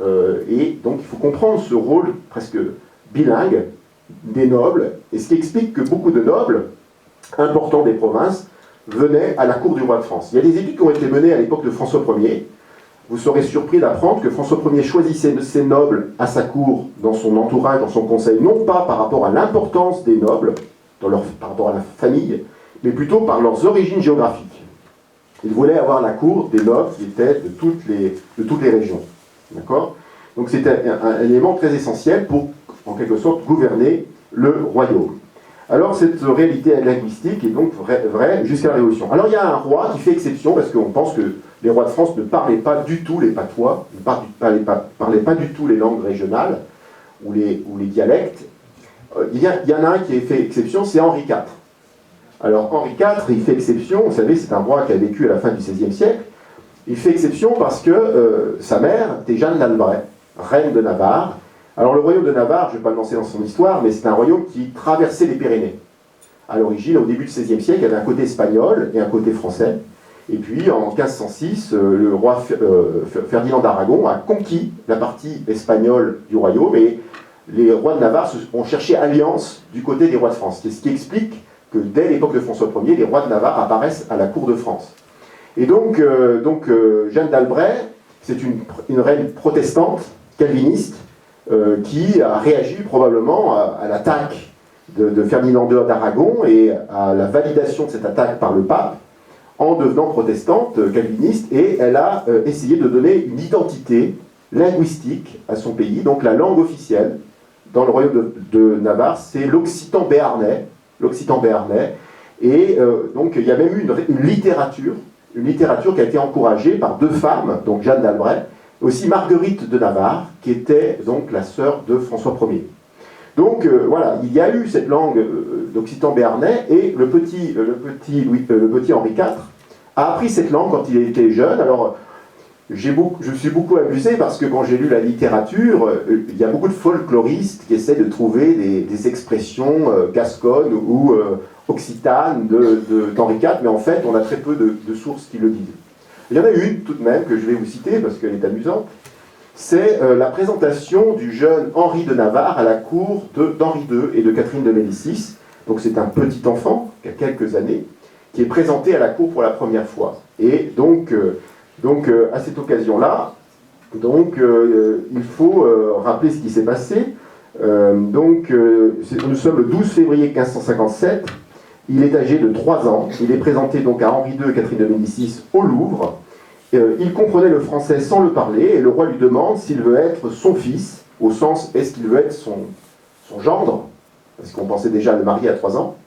et donc il faut comprendre ce rôle presque bilingue des nobles, et ce qui explique que beaucoup de nobles importants des provinces venaient à la cour du roi de France. Il y a des études qui ont été menées à l'époque de François Ier. Vous serez surpris d'apprendre que François Ier choisissait ses nobles à sa cour, dans son entourage, dans son conseil, non pas par rapport à l'importance des nobles, par rapport à la famille, mais plutôt par leurs origines géographiques. Il voulait avoir la cour des nobles qui étaient de toutes les régions. D'accord ? Donc c'était un élément très essentiel pour, en quelque sorte, gouverner le royaume. Alors cette réalité linguistique est donc vraie jusqu'à la Révolution. Alors il y a un roi qui fait exception, parce qu'on pense que les rois de France ne parlaient pas du tout les patois, ne parlaient pas du tout les langues régionales ou les dialectes. Il y en a un qui a fait exception, c'est Henri IV. Alors Henri IV, il fait exception, vous savez, c'est un roi qui a vécu à la fin du XVIe siècle. Il fait exception parce que sa mère était Jeanne d'Albret, reine de Navarre. Alors le royaume de Navarre, je ne vais pas le lancer dans son histoire, mais c'est un royaume qui traversait les Pyrénées. À l'origine, au début du XVIe siècle, il y avait un côté espagnol et un côté français. Et puis en 1506, le roi Ferdinand d'Aragon a conquis la partie espagnole du royaume, et les rois de Navarre ont cherché alliance du côté des rois de France. C'est ce qui explique que dès l'époque de François Ier, les rois de Navarre apparaissent à la cour de France. Et donc Jeanne d'Albret, c'est une reine protestante, calviniste, qui a réagi probablement à l'attaque de Ferdinand II d'Aragon et à la validation de cette attaque par le pape, en devenant protestante, calviniste, et elle a essayé de donner une identité linguistique à son pays. Donc la langue officielle dans le royaume de Navarre, c'est l'occitan béarnais, et donc il y a même eu une littérature qui a été encouragée par deux femmes, donc Jeanne d'Albret, aussi Marguerite de Navarre, qui était donc la sœur de François Ier. Donc voilà, il y a eu cette langue d'occitan béarnais, et le petit Henri IV a appris cette langue quand il était jeune. Alors je me suis beaucoup amusé parce que quand j'ai lu la littérature, il y a beaucoup de folkloristes qui essaient de trouver des expressions gasconnes ou occitanes d'Henri IV, mais en fait on a très peu de sources qui le disent. Il y en a une tout de même que je vais vous citer parce qu'elle est amusante. C'est la présentation du jeune Henri de Navarre à la cour d'Henri II et de Catherine de Médicis. Donc c'est un petit enfant qui a quelques années, qui est présenté à la cour pour la première fois. Et donc à cette occasion-là, il faut rappeler ce qui s'est passé. Nous sommes le 12 février 1557. Il est âgé de 3 ans. Il est présenté donc à Henri II et Catherine de Médicis au Louvre. Il comprenait le français sans le parler, et le roi lui demande s'il veut être son fils, au sens est-ce qu'il veut être son gendre, parce qu'on pensait déjà le marier à 3 ans.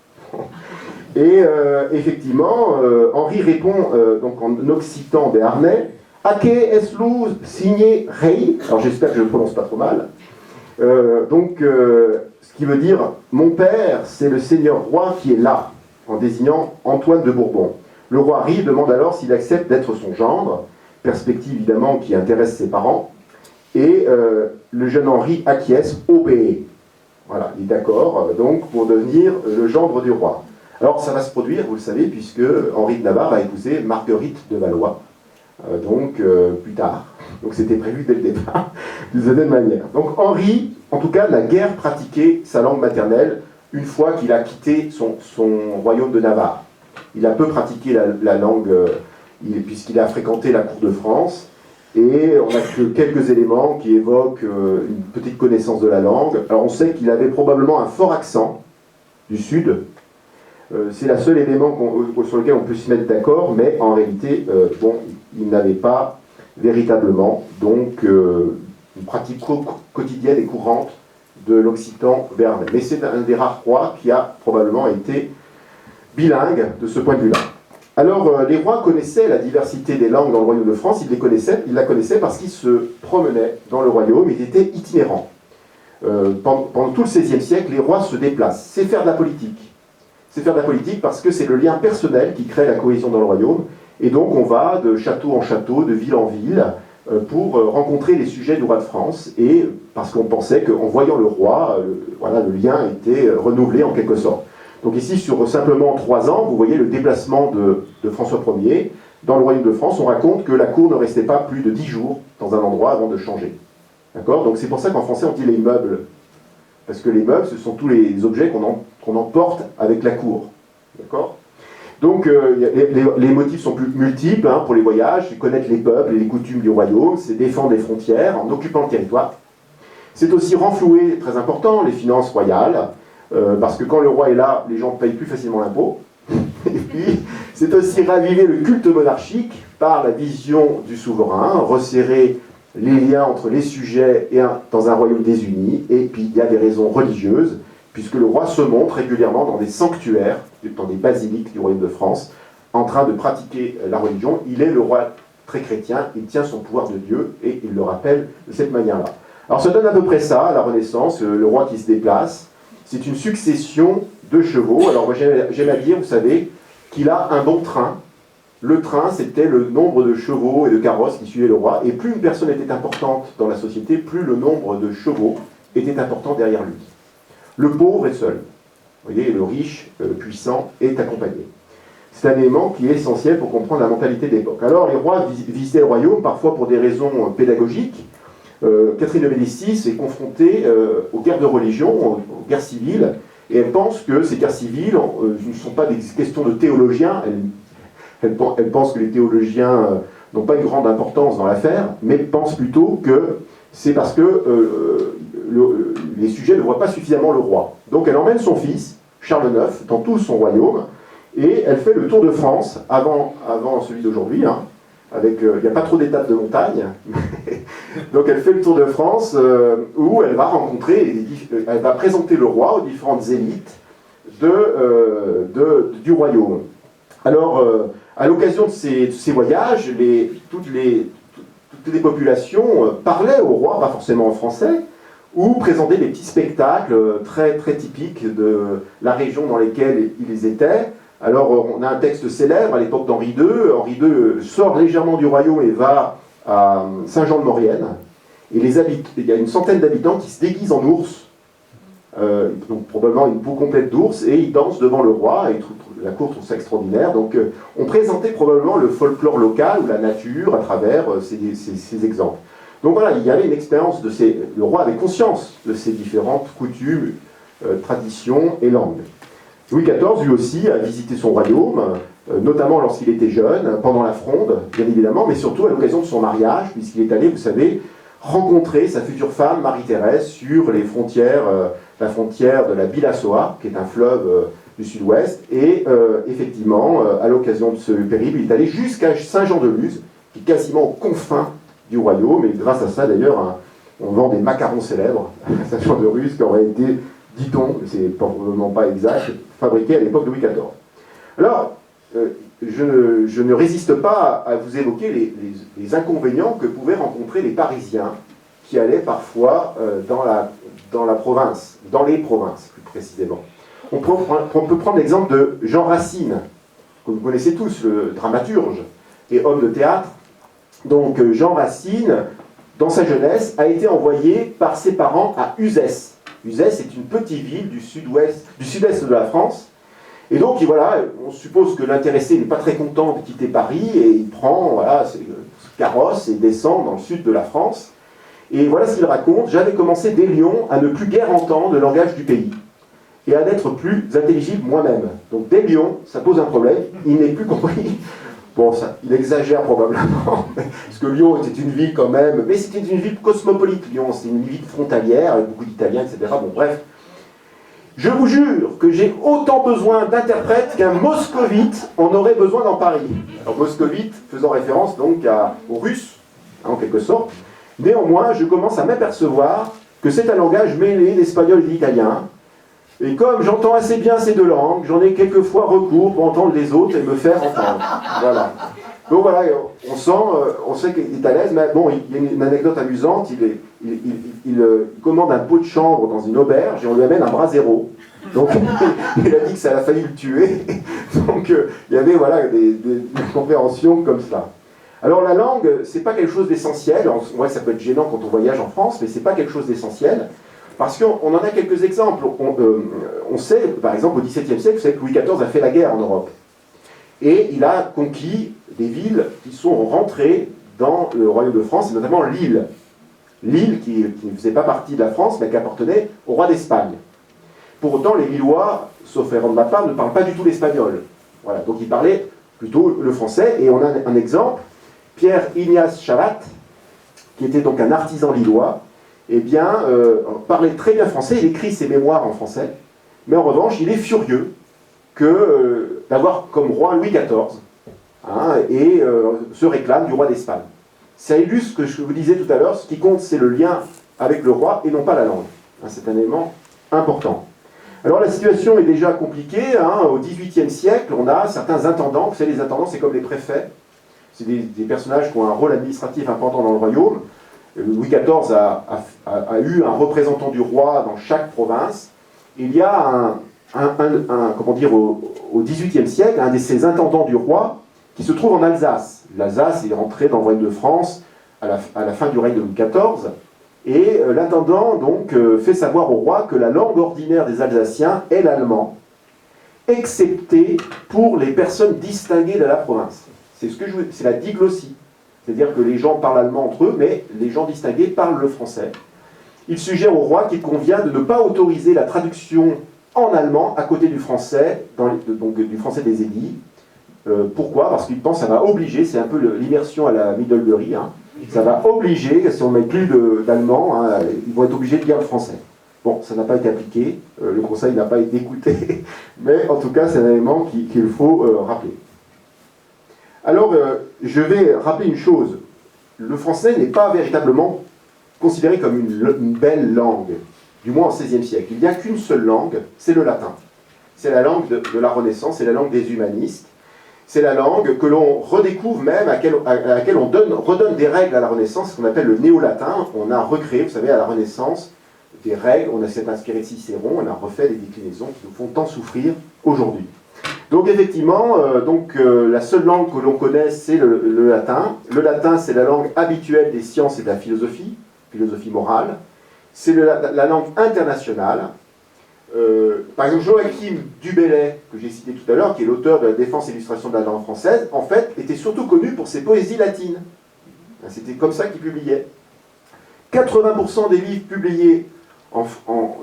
Et effectivement, Henri répond donc en occitan béarnais, Ake eslu signé rei, alors j'espère que je ne prononce pas trop mal, ce qui veut dire mon père, c'est le seigneur roi qui est là, en désignant Antoine de Bourbon. Le roi rit, demande alors s'il accepte d'être son gendre, perspective évidemment qui intéresse ses parents, et le jeune Henri acquiesce, obéit. Voilà, il est d'accord donc pour devenir le gendre du roi. Alors ça va se produire, vous le savez, puisque Henri de Navarre va épouser Marguerite de Valois, plus tard. Donc c'était prévu dès le départ, d'une certaine manière. Donc Henri, en tout cas, n'a guère pratiqué sa langue maternelle une fois qu'il a quitté son royaume de Navarre. Il a peu pratiqué la langue, puisqu'il a fréquenté la cour de France, et on n'a que quelques éléments qui évoquent une petite connaissance de la langue. Alors on sait qu'il avait probablement un fort accent du sud. C'est le seul élément sur lequel on peut se mettre d'accord, mais en réalité, il n'avait pas véritablement une pratique quotidienne et courante de l'occitan béarnais. Mais c'est un des rares rois qui a probablement été bilingue de ce point de vue-là. Alors, les rois connaissaient la diversité des langues dans le royaume de France, ils la connaissaient parce qu'ils se promenaient dans le royaume, ils étaient itinérants. Pendant tout le XVIe siècle, les rois se déplacent. C'est faire de la politique. C'est faire de la politique parce que c'est le lien personnel qui crée la cohésion dans le royaume. Et donc on va de château en château, de ville en ville, pour rencontrer les sujets du roi de France, et parce qu'on pensait qu'en voyant le roi, voilà, le lien était renouvelé en quelque sorte. Donc ici, sur simplement 3 ans, vous voyez le déplacement de François Ier. Dans le royaume de France, on raconte que la cour ne restait pas plus de 10 jours dans un endroit avant de changer. D'accord? Donc c'est pour ça qu'en français on dit les meubles. Parce que les meubles, ce sont tous les objets qu'on emporte avec la cour. D'accord? Donc les motifs sont plus multiples hein, pour les voyages, c'est connaître les peuples et les coutumes du royaume, c'est défendre les frontières en occupant le territoire. C'est aussi renflouer, très important, les finances royales, parce que quand le roi est là, les gens payent plus facilement l'impôt. Et puis, c'est aussi raviver le culte monarchique par la vision du souverain, resserrer les liens entre les sujets dans un royaume désuni, et puis il y a des raisons religieuses, puisque le roi se montre régulièrement dans des sanctuaires, dans des basiliques du royaume de France, en train de pratiquer la religion. Il est le roi très chrétien, il tient son pouvoir de Dieu, et il le rappelle de cette manière-là. Alors ça donne à peu près ça, la Renaissance, le roi qui se déplace. C'est une succession de chevaux. Alors moi j'aime à dire, vous savez, qu'il a un bon train. Le train, c'était le nombre de chevaux et de carrosses qui suivaient le roi, et plus une personne était importante dans la société, plus le nombre de chevaux était important derrière lui. Le pauvre est seul. Vous voyez, le riche, le puissant est accompagné. C'est un élément qui est essentiel pour comprendre la mentalité de l'époque. Alors les rois visitaient le royaume, parfois pour des raisons pédagogiques. Catherine de Médicis est confrontée aux guerres de religion, aux guerres civiles, et elle pense que ces guerres civiles ne sont pas des questions de théologiens. Elle pense que les théologiens n'ont pas une grande importance dans l'affaire, mais pense plutôt que c'est parce que les sujets ne voient pas suffisamment le roi. Donc elle emmène son fils, Charles IX, dans tout son royaume, et elle fait le tour de France, avant celui d'aujourd'hui, hein, avec, il n'y a pas trop d'étapes de montagne, donc elle fait le tour de France, où elle va rencontrer, elle va présenter le roi aux différentes élites du royaume. Alors, à l'occasion de ces voyages, toutes les populations parlaient au roi, pas forcément en français, ou présentaient des petits spectacles très, très typiques de la région dans laquelle ils étaient. Alors, on a un texte célèbre à l'époque d'Henri II. Henri II sort légèrement du royaume et va à Saint-Jean-de-Maurienne. Et il y a une centaine d'habitants qui se déguisent en ours, donc probablement une peau complète d'ours, et ils dansent devant le roi, et la cour trouve ça extraordinaire. Donc on présentait probablement le folklore local ou la nature à travers ces exemples. Donc voilà, il y avait une expérience le roi avait conscience de ces différentes coutumes, traditions et langues. Louis XIV, lui aussi, a visité son royaume, notamment lorsqu'il était jeune, pendant la Fronde, bien évidemment, mais surtout à l'occasion de son mariage, puisqu'il est allé, vous savez, rencontrer sa future femme, Marie-Thérèse, sur les frontières, la frontière de la Bilassoa, qui est un fleuve du sud-ouest, et effectivement, à l'occasion de ce périple, il est allé jusqu'à Saint-Jean-de-Luz, qui est quasiment aux confins du royaume, et grâce à ça, d'ailleurs, on vend des macarons célèbres à Saint-Jean-de-Luz, qui auraient été, dit-on, c'est probablement pas exact, fabriqués à l'époque de Louis XIV. Alors, je ne résiste pas à vous évoquer les inconvénients que pouvaient rencontrer les Parisiens qui allaient parfois dans la province, dans les provinces plus précisément. On peut prendre l'exemple de Jean Racine, que vous connaissez tous, le dramaturge et homme de théâtre. Donc Jean Racine, dans sa jeunesse, a été envoyé par ses parents à Uzès. Uzès est une petite ville du sud-est de la France. Et donc, voilà, on suppose que l'intéressé n'est pas très content de quitter Paris, et il prend ce carrosse et descend dans le sud de la France. Et voilà ce qu'il raconte: j'avais commencé dès Lyon à ne plus guère entendre le langage du pays, et à n'être plus intelligible moi-même. Donc dès Lyon, ça pose un problème, il n'est plus compris. Bon, il exagère probablement, parce que Lyon était une ville quand même, mais c'était une ville cosmopolite, Lyon, c'est une ville frontalière, avec beaucoup d'Italiens, etc. Bon, bref. Je vous jure que j'ai autant besoin d'interprètes qu'un moscovite en aurait besoin dans Paris. Alors moscovite faisant référence donc aux Russes, en quelque sorte. Néanmoins, je commence à m'apercevoir que c'est un langage mêlé d'espagnol et d'italien. Et comme j'entends assez bien ces deux langues, j'en ai quelquefois recours pour entendre les autres et me faire entendre. Voilà. Donc voilà, on sait qu'il est à l'aise, mais bon, il y a une anecdote amusante, il commande un pot de chambre dans une auberge et on lui amène un brasero. Donc il a dit que ça a failli le tuer. Donc il y avait voilà, des compréhensions comme ça. Alors la langue, c'est pas quelque chose d'essentiel. On voit que ça peut être gênant quand on voyage en France, mais c'est pas quelque chose d'essentiel. Parce qu'on en a quelques exemples. On sait, par exemple, au XVIIe siècle, vous savez que Louis XIV a fait la guerre en Europe. Et il a conquis des villes qui sont rentrées dans le royaume de France, et notamment Lille. Lille, qui ne faisait pas partie de la France, mais qui appartenait au roi d'Espagne. Pour autant, les Lillois, sauf erreur de ma part, ne parlent pas du tout l'espagnol. Voilà, donc ils parlaient plutôt le français. Et on a un exemple, Pierre Ignace Chavat, qui était donc un artisan lillois, eh bien, parlait très bien français, il écrit ses mémoires en français, mais en revanche, il est furieux d'avoir comme roi Louis XIV, et se réclame du roi d'Espagne. Ça illustre ce que je vous disais tout à l'heure, ce qui compte, c'est le lien avec le roi et non pas la langue. C'est un élément important. Alors la situation est déjà compliquée. Au XVIIIe siècle, on a certains intendants. Vous savez, les intendants, c'est comme les préfets. C'est des personnages qui ont un rôle administratif important dans le royaume. Louis XIV a eu un représentant du roi dans chaque province. Il y a comment dire, au XVIIIe siècle, un de ces intendants du roi qui se trouve en Alsace. L'Alsace est rentrée dans le royaume de France à la fin du règne de Louis XIV. Et l'intendant donc fait savoir au roi que la langue ordinaire des Alsaciens est l'allemand, excepté pour les personnes distinguées de la province. C'est la diglossie. C'est-à-dire que les gens parlent allemand entre eux, mais les gens distingués parlent le français. Il suggère au roi qu'il convient de ne pas autoriser la traduction en allemand à côté du français, donc du français des édits. Pourquoi ? Parce qu'il pense que ça va obliger, c'est un peu l'immersion à la Middlebury, ça va obliger, si on ne met plus d'allemand, ils vont être obligés de lire le français. Bon, ça n'a pas été appliqué, le conseil n'a pas été écouté, mais en tout cas, c'est un élément qu'il faut rappeler. Alors, je vais rappeler une chose. Le français n'est pas véritablement considéré comme une belle langue, du moins au XVIe siècle. Il n'y a qu'une seule langue, c'est le latin. C'est la langue de la Renaissance, c'est la langue des humanistes. C'est la langue que l'on redécouvre même, à laquelle on redonne des règles à la Renaissance, ce qu'on appelle le néo-latin. On a recréé, vous savez, à la Renaissance, des règles, on s'est inspiré de Cicéron, on a refait des déclinaisons qui nous font tant souffrir aujourd'hui. Donc effectivement, la seule langue que l'on connaît, c'est le latin. Le latin, c'est la langue habituelle des sciences et de la philosophie morale. C'est la langue internationale. Par exemple, Joachim du Bellay, que j'ai cité tout à l'heure, qui est l'auteur de la défense et illustration de la langue française, en fait, était surtout connu pour ses poésies latines. C'était comme ça qu'il publiait. 80% des livres publiés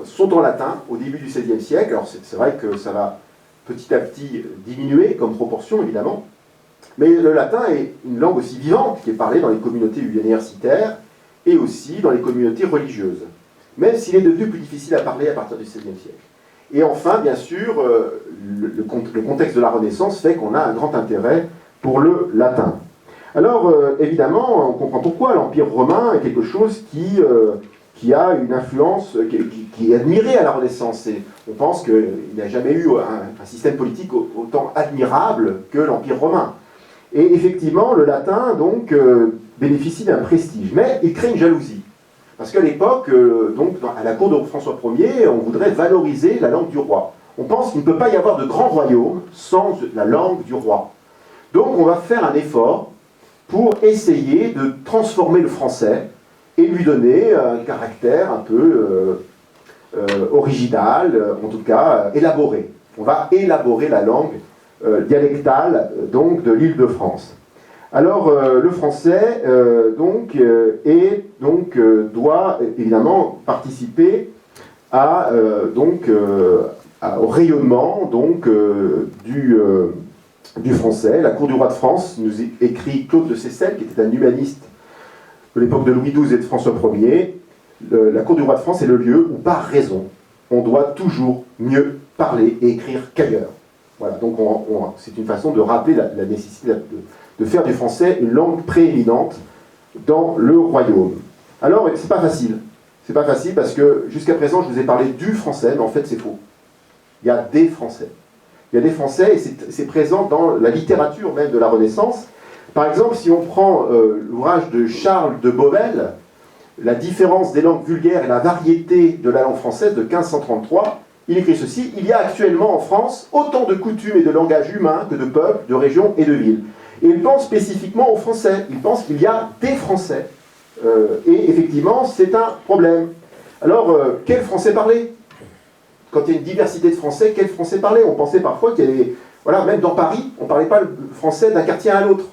sont en latin au début du XVIe siècle. Alors c'est vrai que ça va petit à petit diminuer comme proportion, évidemment. Mais le latin est une langue aussi vivante, qui est parlée dans les communautés universitaires et aussi dans les communautés religieuses, même s'il est devenu plus difficile à parler à partir du XVIe siècle. Et enfin, bien sûr, le contexte de la Renaissance fait qu'on a un grand intérêt pour le latin. Alors, évidemment, on comprend pourquoi l'Empire romain est quelque chose qui a une influence, qui est admiré à la Renaissance. Et on pense qu'il n'y a jamais eu un système politique autant admirable que l'Empire romain. Et effectivement, le latin, donc, bénéficie d'un prestige. Mais il crée une jalousie. Parce qu'à l'époque, à la cour de François Ier, on voudrait valoriser la langue du roi. On pense qu'il ne peut pas y avoir de grand royaume sans la langue du roi. Donc on va faire un effort pour essayer de transformer le français et lui donner un caractère un peu original, en tout cas élaboré. On va élaborer la langue dialectale donc, de l'Île-de-France. Alors, le français doit évidemment participer au rayonnement du français. La cour du roi de France nous écrit Claude de Seyssel, qui était un humaniste de l'époque de Louis XII et de François Ier. La cour du roi de France est le lieu où, par raison, on doit toujours mieux parler et écrire qu'ailleurs. Voilà, donc c'est une façon de rappeler la nécessité de faire du français une langue prééminente dans le royaume. Alors, c'est pas facile. C'est pas facile parce que jusqu'à présent, je vous ai parlé du français, mais en fait, c'est faux. Il y a des français. Il y a des français et c'est présent dans la littérature même de la Renaissance, Par exemple, si on prend l'ouvrage de Charles de Beauvel, La différence des langues vulgaires et la variété de la langue française de 1533, il écrit ceci: il y a actuellement en France autant de coutumes et de langages humains que de peuples, de régions et de villes. Et il pense spécifiquement aux Français. Il pense qu'il y a des Français. Et effectivement, c'est un problème. Alors, quel français parler? Quand il y a une diversité de français, quel français parler? On pensait parfois qu'il y avait... Voilà, même dans Paris, on ne parlait pas le français d'un quartier à l'autre.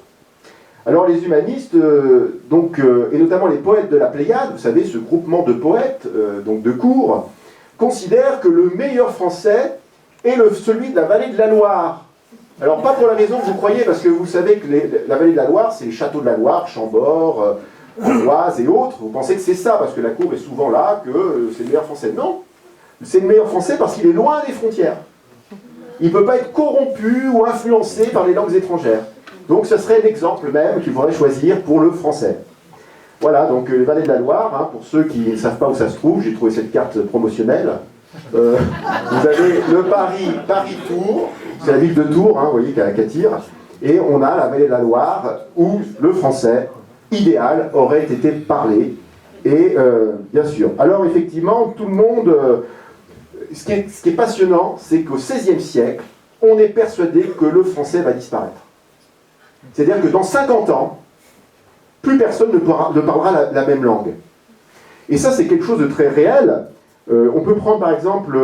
Alors les humanistes, et notamment les poètes de la Pléiade, vous savez, ce groupement de poètes, donc de cour, considèrent que le meilleur français est celui de la vallée de la Loire. Alors pas pour la raison que vous croyez, parce que vous savez que la vallée de la Loire, c'est les châteaux de la Loire, Chambord, Amboise et autres. Vous pensez que c'est ça, parce que la cour est souvent là, que c'est le meilleur français. Non, c'est le meilleur français parce qu'il est loin des frontières. Il ne peut pas être corrompu ou influencé par les langues étrangères. Donc ce serait l'exemple même qu'il faudrait choisir pour le français. Voilà, donc les vallées de la Loire, hein, pour ceux qui ne savent pas où ça se trouve, j'ai trouvé cette carte promotionnelle. Vous avez le Paris-Tours, c'est la ville de Tours, hein, vous voyez, qu'à tire, et on a la vallée de la Loire, où le français idéal aurait été parlé, et bien sûr. Alors effectivement, tout le monde... ce qui est passionnant, c'est qu'au XVIe siècle, on est persuadé que le français va disparaître. C'est-à-dire que dans 50 ans, plus personne ne parlera la même langue. Et ça, c'est quelque chose de très réel. On peut prendre par exemple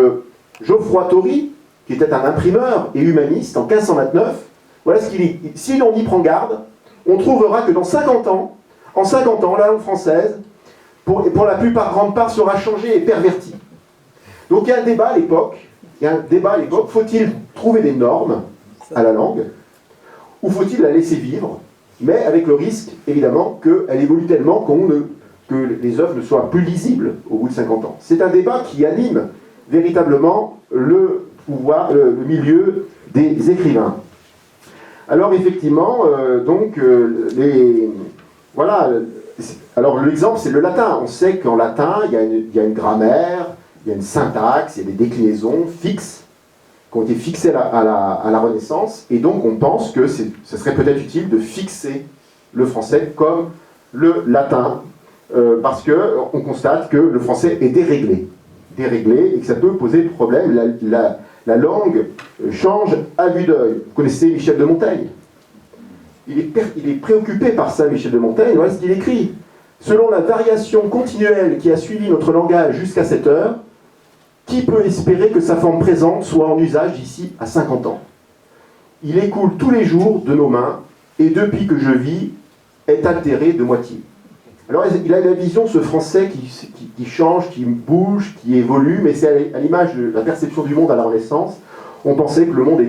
Geoffroy Tory, qui était un imprimeur et humaniste en 1529. Voilà ce qu'il dit. Si l'on y prend garde, on trouvera que dans 50 ans, en 50 ans, la langue française, pour la plupart, grande part, sera changée et pervertie. Donc il y a un débat à l'époque. Faut-il trouver des normes à la langue, ou faut-il la laisser vivre, mais avec le risque, évidemment, qu'elle évolue tellement que les œuvres ne soient plus lisibles au bout de 50 ans. C'est un débat qui anime véritablement le pouvoir, le milieu des écrivains. Alors effectivement, voilà. Alors l'exemple, c'est le latin. On sait qu'en latin, il y a une grammaire, il y a une syntaxe, il y a des déclinaisons fixes qui ont été fixées à la Renaissance, et donc on pense que ce serait peut-être utile de fixer le français comme le latin, parce qu'on constate que le français est déréglé, et que ça peut poser problème. La langue change à vue d'œil. Vous connaissez Michel de Montaigne. Il est préoccupé par ça, Michel de Montaigne. Voilà ce qu'il écrit. Selon la variation continuelle qui a suivi notre langage jusqu'à cette heure, qui peut espérer que sa forme présente soit en usage d'ici à 50 ans? Il écoule tous les jours de nos mains, et depuis que je vis, est altéré de moitié. Alors il a la vision, ce français qui change, qui bouge, qui évolue, mais c'est à l'image de la perception du monde à la Renaissance. On pensait que le monde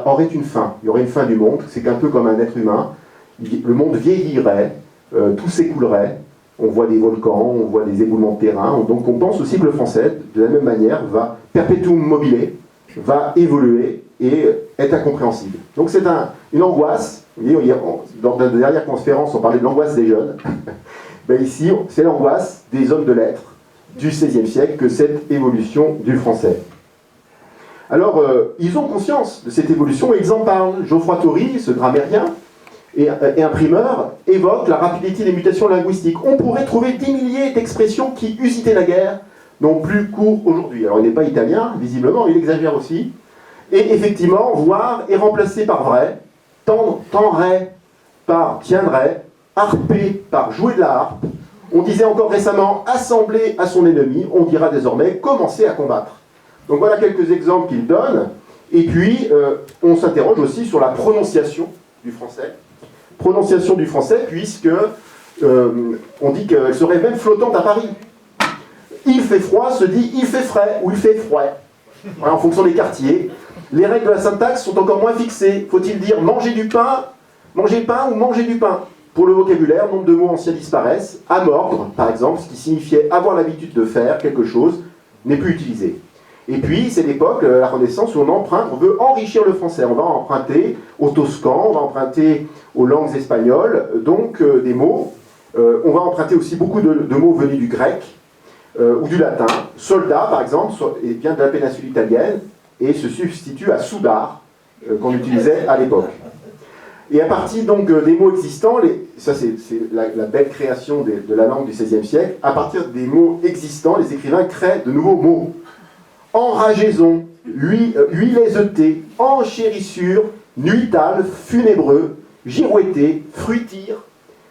aurait une fin. Il y aurait une fin du monde. C'est un peu comme un être humain. Le monde vieillirait, tout s'écoulerait. On voit des volcans, on voit des éboulements de terrain. Donc on pense aussi que le français, de la même manière, va perpetuum mobile, va évoluer et être incompréhensible. Donc c'est une angoisse. Vous voyez, dans la dernière conférence, on parlait de l'angoisse des jeunes. Ben ici, c'est l'angoisse des hommes de lettres du XVIe siècle que cette évolution du français. Alors, ils ont conscience de cette évolution et ils en parlent. Geoffroy Tory, ce grammairien et imprimeur, évoque la rapidité des mutations linguistiques. On pourrait trouver 10 milliers d'expressions qui, usité naguère, n'ont plus cours aujourd'hui. Alors, il n'est pas italien, visiblement, il exagère aussi. Et effectivement, voir est remplacé par vrai, tendrait par tiendrait, harper par jouer de la harpe. On disait encore récemment assembler à son ennemi, on dira désormais commencer à combattre. Donc voilà quelques exemples qu'il donne. Et puis, on s'interroge aussi sur la prononciation du français. Prononciation du français, puisque on dit qu'elle serait même flottante à Paris. Il fait froid se dit il fait frais ou il fait froid. Voilà, en fonction des quartiers. Les règles de la syntaxe sont encore moins fixées. Faut-il dire manger pain ou manger du pain? Pour le vocabulaire, nombre de mots anciens disparaissent. À mordre, par exemple, ce qui signifiait avoir l'habitude de faire quelque chose, n'est plus utilisé. Et puis, c'est l'époque, la Renaissance, où on veut enrichir le français. On va emprunter au toscan, on va emprunter aux langues espagnoles, donc des mots. On va emprunter aussi beaucoup de mots venus du grec ou du latin. Soldat, par exemple, vient de la péninsule italienne et se substitue à soudard, qu'on utilisait à l'époque. Et à partir donc des mots existants, ça c'est la belle création de la langue du XVIe siècle, à partir des mots existants, les écrivains créent de nouveaux mots. Enrageaison, huilaiseté, enchérissure, nuitale, funébreux, girouetté, fruitire.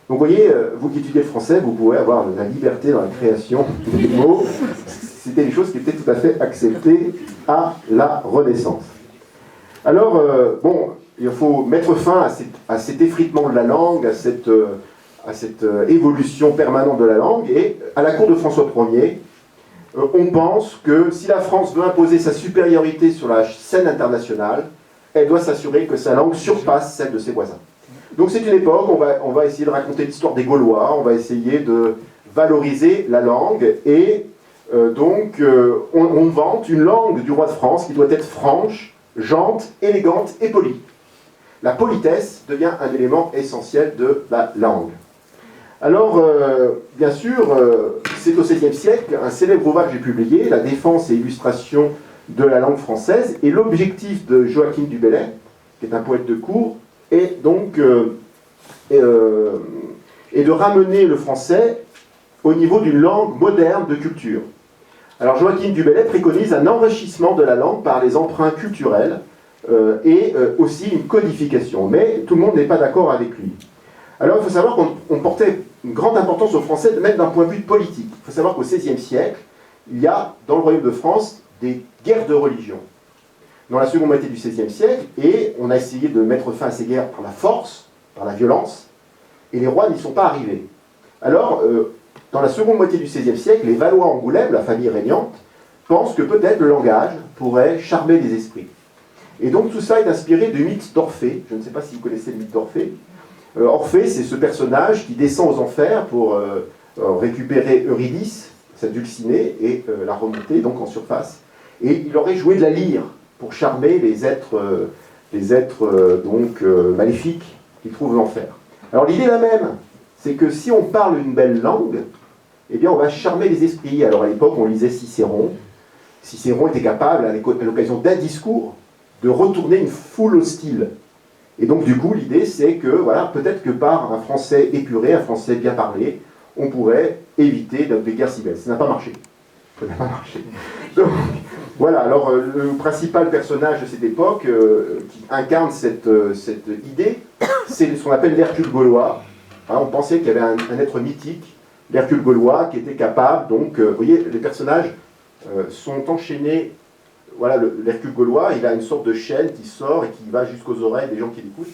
Donc vous voyez, vous qui étudiez le français, vous pouvez avoir la liberté dans la création des mots. C'était des choses qui étaient tout à fait acceptées à la Renaissance. Alors, bon, il faut mettre fin à cet effritement de la langue, à cette évolution permanente de la langue. Et à la cour de François Ier, on pense que si la France veut imposer sa supériorité sur la scène internationale, elle doit s'assurer que sa langue surpasse celle de ses voisins. Donc c'est une époque, on va essayer de raconter l'histoire des Gaulois, on va essayer de valoriser la langue, et on vante une langue du roi de France qui doit être franche, gente, élégante et polie. La politesse devient un élément essentiel de la langue. Alors, bien sûr, c'est au XVIe siècle, un célèbre ouvrage est publié, La défense et illustration de la langue française, et l'objectif de Joachim du Bellay, qui est un poète de cour, est donc de ramener le français au niveau d'une langue moderne de culture. Alors Joachim du Bellay préconise un enrichissement de la langue par les emprunts culturels et aussi une codification, mais tout le monde n'est pas d'accord avec lui. Alors il faut savoir qu'on portait une grande importance au français, même d'un point de vue politique. Il faut savoir qu'au XVIe siècle, il y a dans le royaume de France des guerres de religion. Dans la seconde moitié du XVIe siècle, et on a essayé de mettre fin à ces guerres par la force, par la violence, et les rois n'y sont pas arrivés. Alors, dans la seconde moitié du XVIe siècle, les Valois-Angoulême, la famille régnante, pensent que peut-être le langage pourrait charmer les esprits. Et donc tout ça est inspiré du mythe d'Orphée. Je ne sais pas si vous connaissez le mythe d'Orphée. Orphée, c'est ce personnage qui descend aux enfers pour récupérer Eurydice, sa dulcinée, et la remonter donc en surface. Et il aurait joué de la lyre pour charmer les êtres maléfiques qu'il trouve l'enfer. Alors l'idée est la même, c'est que si on parle une belle langue, eh bien on va charmer les esprits. Alors à l'époque on lisait Cicéron. Cicéron était capable, à l'occasion d'un discours, de retourner une foule hostile. Et donc du coup l'idée c'est que voilà, peut-être que par un français épuré, un français bien parlé, on pourrait éviter des guerres si belles. Ça n'a pas marché. Ça n'a pas marché. Donc, voilà, alors le principal personnage de cette époque qui incarne cette idée, c'est ce qu'on appelle l'Hercule gaulois. Hein, on pensait qu'il y avait un être mythique, l'Hercule gaulois, qui était capable, donc, vous voyez, les personnages sont enchaînés. Voilà, l'Hercule gaulois, il a une sorte de chaîne qui sort et qui va jusqu'aux oreilles des gens qui l'écoutent.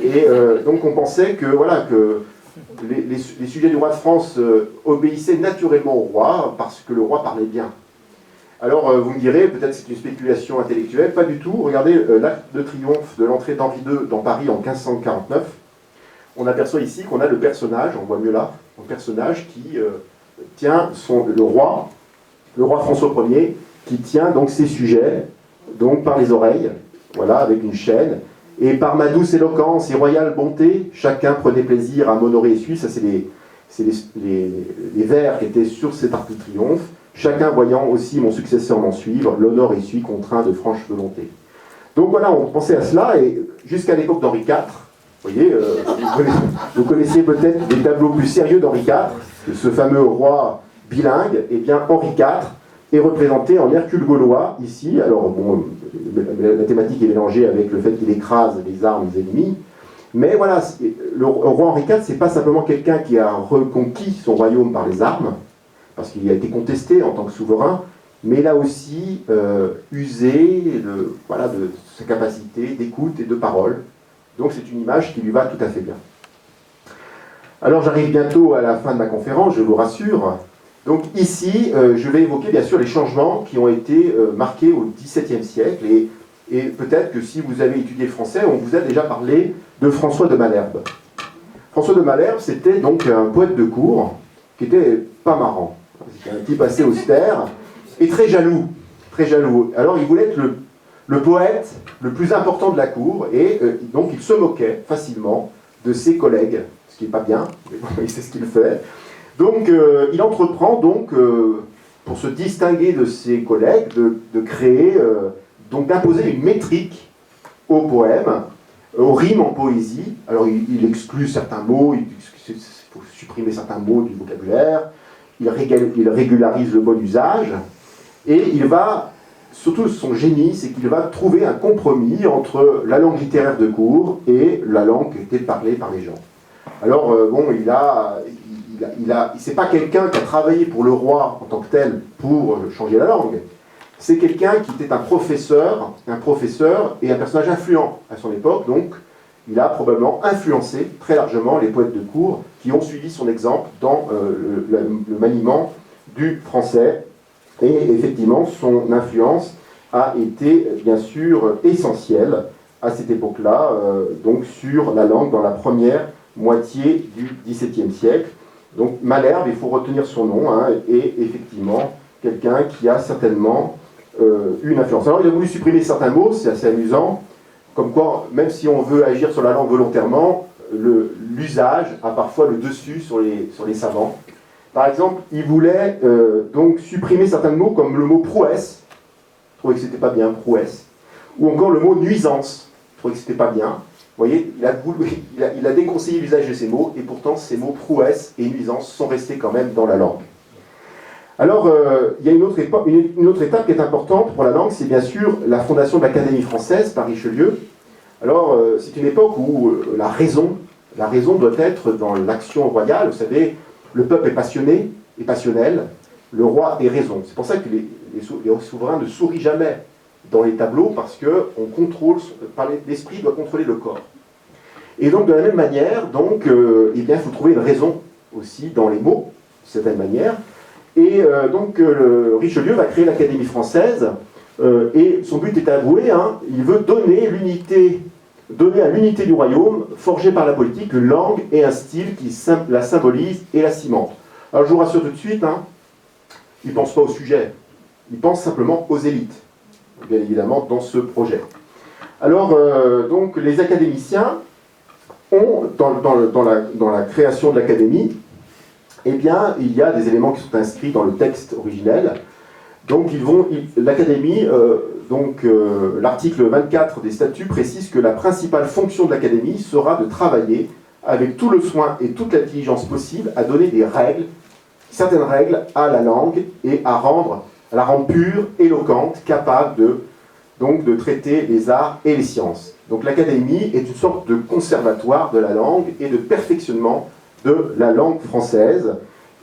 Et donc on pensait que, voilà, que les sujets du roi de France obéissaient naturellement au roi, parce que le roi parlait bien. Alors vous me direz, peut-être c'est une spéculation intellectuelle, pas du tout. Regardez l'acte de triomphe de l'entrée d'Henri II dans Paris en 1549. On aperçoit ici qu'on a le personnage, on voit mieux là, le personnage qui tient le roi François Ier, qui tient donc ses sujets donc par les oreilles, voilà, avec une chaîne. Et par ma douce éloquence et royale bonté, chacun prenait plaisir à m'honorer et suivre. Ça, c'est les vers qui étaient sur cet arc de triomphe. Chacun voyant aussi mon successeur m'en suivre, l'honneur et suis contraint de franche volonté. Donc voilà, on pensait à cela, et jusqu'à l'époque d'Henri IV, vous voyez, vous connaissez peut-être des tableaux plus sérieux d'Henri IV, ce fameux roi bilingue. Eh bien, Henri IV est représenté en Hercule gaulois, ici. Alors, bon, la thématique est mélangée avec le fait qu'il écrase les armes ennemies. Mais voilà, le roi Henri IV, c'est pas simplement quelqu'un qui a reconquis son royaume par les armes, parce qu'il a été contesté en tant que souverain, mais il a aussi usé de sa capacité d'écoute et de parole. Donc c'est une image qui lui va tout à fait bien. Alors j'arrive bientôt à la fin de ma conférence, je vous rassure. Donc ici, je vais évoquer bien sûr les changements qui ont été marqués au XVIIe siècle, et peut-être que si vous avez étudié le français, on vous a déjà parlé de François de Malherbe. François de Malherbe, c'était donc un poète de cour qui était pas marrant. C'était un type assez austère et très jaloux. Très jaloux. Alors il voulait être le poète le plus important de la cour, et donc il se moquait facilement de ses collègues, ce qui n'est pas bien, mais bon, il sait ce qu'il fait. Donc il entreprend donc, pour se distinguer de ses collègues, de créer, donc d'imposer une métrique au poème, aux rimes en poésie. Alors il exclut certains mots, il faut supprimer certains mots du vocabulaire, il régularise le bon usage, et il va, surtout son génie, c'est qu'il va trouver un compromis entre la langue littéraire de cour et la langue qui était parlée par les gens. Alors bon, c'est pas quelqu'un qui a travaillé pour le roi en tant que tel pour changer la langue. C'est quelqu'un qui était un professeur et un personnage influent à son époque, donc il a probablement influencé très largement les poètes de cour qui ont suivi son exemple dans le maniement du français. Et effectivement, son influence a été bien sûr essentielle à cette époque-là, donc sur la langue dans la première moitié du XVIIe siècle. Donc Malherbe, il faut retenir son nom, hein, est effectivement quelqu'un qui a certainement eu une influence. Alors il a voulu supprimer certains mots, c'est assez amusant, comme quoi, même si on veut agir sur la langue volontairement, l'usage a parfois le dessus sur les savants. Par exemple, il voulait donc supprimer certains mots comme le mot prouesse, je trouvais que c'était pas bien, prouesse, ou encore le mot nuisance, je trouvais que c'était pas bien. Vous voyez, il a déconseillé l'usage de ces mots, et pourtant ces mots prouesse et nuisance sont restés quand même dans la langue. Alors, il y a une autre étape qui est importante pour la langue, c'est bien sûr la fondation de l'Académie française par Richelieu. Alors, c'est une époque où la raison doit être dans l'action royale. Vous savez, le peuple est passionné et passionnel, le roi est raison. C'est pour ça que les souverains ne sourient jamais dans les tableaux, parce que l'esprit doit contrôler le corps. Et donc, de la même manière, eh bien, il faut trouver une raison aussi dans les mots, de certaine manière. Et Richelieu va créer l'Académie française, et son but est avoué, hein, il veut donner à l'unité du royaume, forgée par la politique, une langue et un style qui la symbolise et la cimente. Alors je vous rassure tout de suite, hein, il ne pense pas au sujet, il pense simplement aux élites, bien évidemment, dans ce projet. Alors, donc, les académiciens ont, dans la création de l'Académie, eh bien, il y a des éléments qui sont inscrits dans le texte originel. Donc, l'Académie, l'article 24 des statuts précise que la principale fonction de l'Académie sera de travailler avec tout le soin et toute l'intelligence possible à donner certaines règles à la langue et à la rendre pure, éloquente, capable de traiter les arts et les sciences. Donc l'Académie est une sorte de conservatoire de la langue et de perfectionnement de la langue française.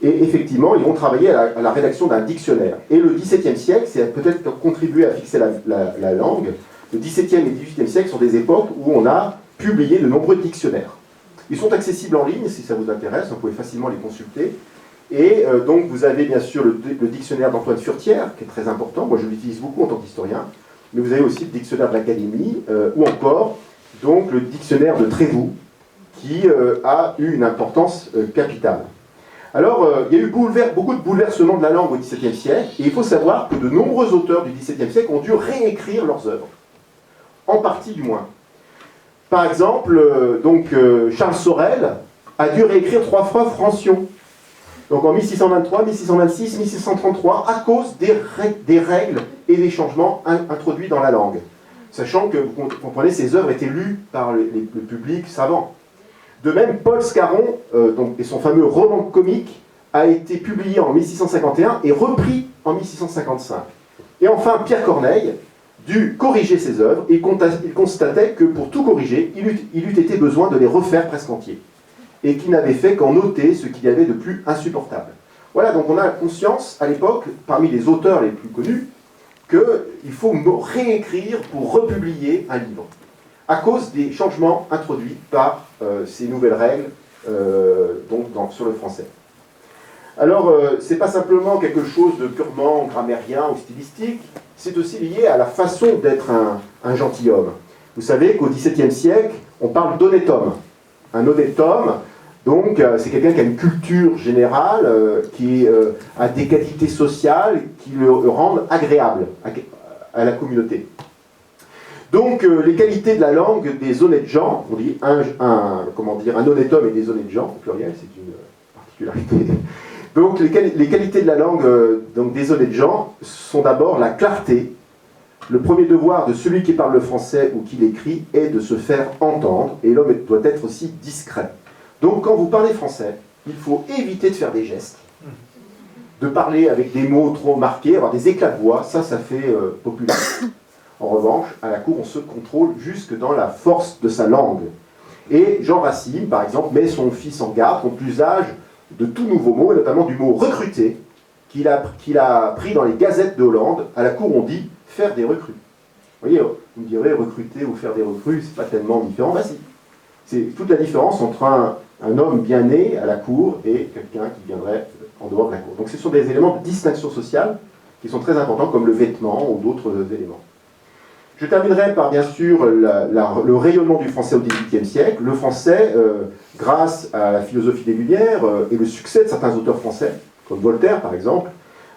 Et effectivement, ils vont travailler à la rédaction d'un dictionnaire. Et le XVIIe siècle, c'est peut-être contribué à fixer la langue. Le XVIIe et XVIIIe siècle sont des époques où on a publié de nombreux dictionnaires. Ils sont accessibles en ligne, si ça vous intéresse, vous pouvez facilement les consulter. Et donc vous avez bien sûr le dictionnaire d'Antoine Furetière, qui est très important, moi je l'utilise beaucoup en tant qu'historien, mais vous avez aussi le dictionnaire de l'Académie, ou encore donc, le dictionnaire de Trévoux, qui a eu une importance capitale. Alors, il y a eu beaucoup de bouleversements de la langue au XVIIe siècle, et il faut savoir que de nombreux auteurs du XVIIe siècle ont dû réécrire leurs œuvres, en partie du moins. Par exemple, Charles Sorel a dû réécrire 3 fois Francion, donc en 1623, 1626, 1633, à cause des règles et des changements introduits dans la langue. Sachant que, vous comprenez, ces œuvres étaient lues par le public savant. De même, Paul Scarron, et son fameux roman comique, a été publié en 1651 et repris en 1655. Et enfin, Pierre Corneille dut corriger ses œuvres, et il constatait que pour tout corriger, il eût été besoin de les refaire presque entiers, et qu'il n'avait fait qu'en noter ce qu'il y avait de plus insupportable. Voilà, donc on a conscience, à l'époque, parmi les auteurs les plus connus, qu'il faut réécrire pour republier un livre, à cause des changements introduits par ces nouvelles règles sur le français. Alors, ce n'est pas simplement quelque chose de purement grammairien ou stylistique, c'est aussi lié à la façon d'être un gentilhomme. Vous savez qu'au XVIIe siècle, on parle d'honnête homme. Un honnête homme, donc, c'est quelqu'un qui a une culture générale, qui a des qualités sociales qui le rendent agréable à la communauté. Donc, les qualités de la langue des honnêtes gens, on dit un honnête homme et des honnêtes gens, au pluriel, c'est une particularité. Donc, les qualités de la langue des honnêtes gens sont d'abord la clarté, Le premier devoir de celui qui parle le français ou qui l'écrit est de se faire entendre, et l'homme doit être aussi discret. Donc quand vous parlez français, il faut éviter de faire des gestes, de parler avec des mots trop marqués, avoir des éclats de voix, ça fait populaire. En revanche, à la cour, on se contrôle jusque dans la force de sa langue. Et Jean Racine, par exemple, met son fils en garde contre l'usage de tout nouveau mot, et notamment du mot recruter, qu'il a pris dans les gazettes de Hollande. À la cour, on dit faire des recrues. Vous voyez, vous me direz recruter ou faire des recrues, c'est pas tellement différent. Ben si. C'est toute la différence entre un homme bien né à la cour et quelqu'un qui viendrait en dehors de la cour. Donc ce sont des éléments de distinction sociale qui sont très importants, comme le vêtement ou d'autres éléments. Je terminerai par, bien sûr, le rayonnement du français au XVIIIe siècle. Le français, grâce à la philosophie des Lumières et le succès de certains auteurs français, comme Voltaire par exemple,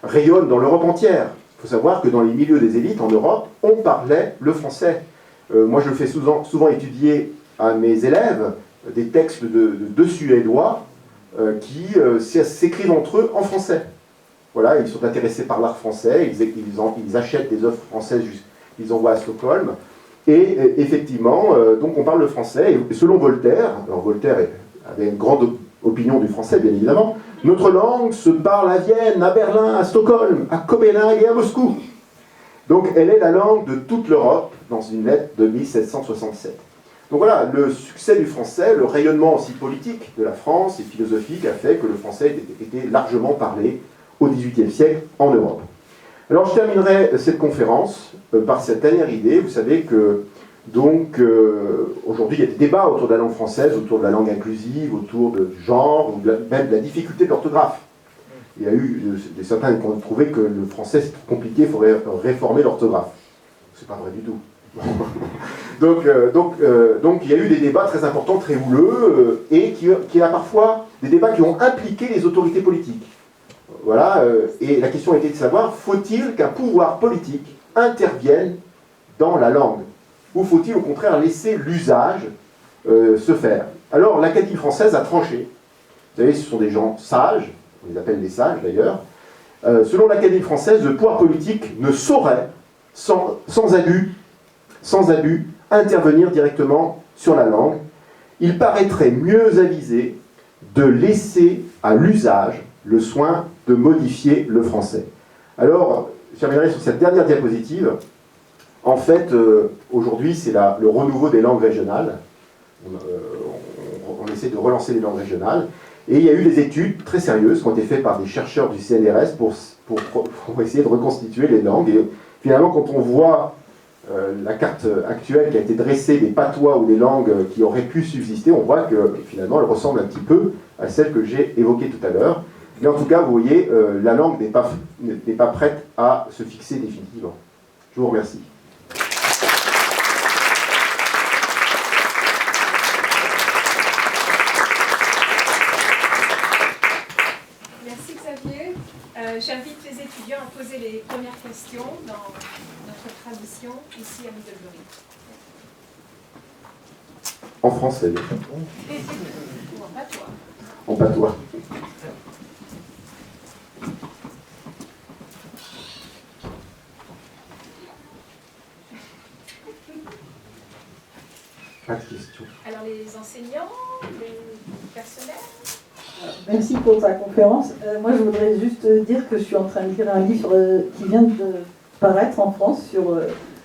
rayonne dans l'Europe entière. Il faut savoir que dans les milieux des élites en Europe, on parlait le français. Moi, je fais souvent étudier à mes élèves des textes de deux Suédois qui s'écrivent entre eux en français. Voilà, ils sont intéressés par l'art français, ils achètent des œuvres françaises, ils envoient à Stockholm, et effectivement, donc on parle le français, et selon Voltaire, alors Voltaire avait une grande opinion du français, bien évidemment, notre langue se parle à Vienne, à Berlin, à Stockholm, à Copenhague et à Moscou. Donc elle est la langue de toute l'Europe, dans une lettre de 1767. Donc voilà, le succès du français, le rayonnement aussi politique de la France et philosophique a fait que le français était largement parlé au XVIIIe siècle en Europe. Alors je terminerai cette conférence par cette dernière idée. Vous savez que donc aujourd'hui il y a des débats autour de la langue française, autour de la langue inclusive, autour du genre, ou même de la difficulté de l'orthographe. Il y a eu certains qui ont trouvé que le français c'est trop compliqué, il faudrait réformer l'orthographe. C'est pas vrai du tout. Donc il y a eu des débats très importants, très houleux, et qui a parfois des débats qui ont impliqué les autorités politiques. Voilà, et la question était de savoir, faut-il qu'un pouvoir politique intervienne dans la langue? Ou faut-il au contraire laisser l'usage se faire? Alors l'Académie française a tranché. Vous savez, ce sont des gens sages, on les appelle des sages d'ailleurs. Selon l'Académie française, le pouvoir politique ne saurait, sans abus, intervenir directement sur la langue. Il paraîtrait mieux avisé de laisser à l'usage le soin de modifier le français. Alors, je terminerai sur cette dernière diapositive. En fait, aujourd'hui, c'est le renouveau des langues régionales. On essaie de relancer les langues régionales. Et il y a eu des études très sérieuses qui ont été faites par des chercheurs du CNRS pour essayer de reconstituer les langues. Et finalement, quand on voit la carte actuelle qui a été dressée des patois ou des langues qui auraient pu subsister, on voit que finalement, elle ressemble un petit peu à celle que j'ai évoquée tout à l'heure. Mais en tout cas, vous voyez, la langue n'est pas prête à se fixer définitivement. Je vous remercie. Merci Xavier. J'invite les étudiants à poser les premières questions dans notre tradition ici à Middlebury. En français, bien sûr. Ou en patois. En patois. Pas de questions. Alors les enseignants, les personnels. Merci pour ta conférence. Moi, je voudrais juste dire que je suis en train de lire un livre qui vient de paraître en France sur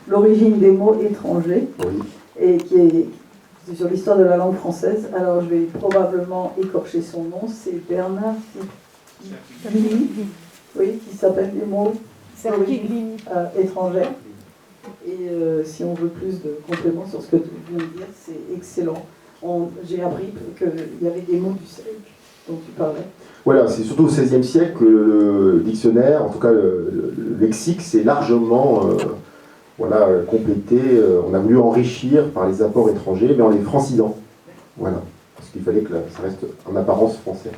l'origine des mots étrangers, Oui. et qui est sur l'histoire de la langue française. Alors, je vais probablement écorcher son nom. C'est Bernard Glini, oui, qui s'appelle les mots d'origine étrangère. Et si on veut plus de compléments sur ce que tu viens de dire, c'est excellent. J'ai appris qu'il y avait des mots du siècle dont tu parlais. Voilà, c'est surtout au XVIe siècle que le dictionnaire, en tout cas le lexique, s'est largement complété. On a voulu enrichir par les apports étrangers, mais en les francisant. Voilà, parce qu'il fallait que ça reste en apparence français.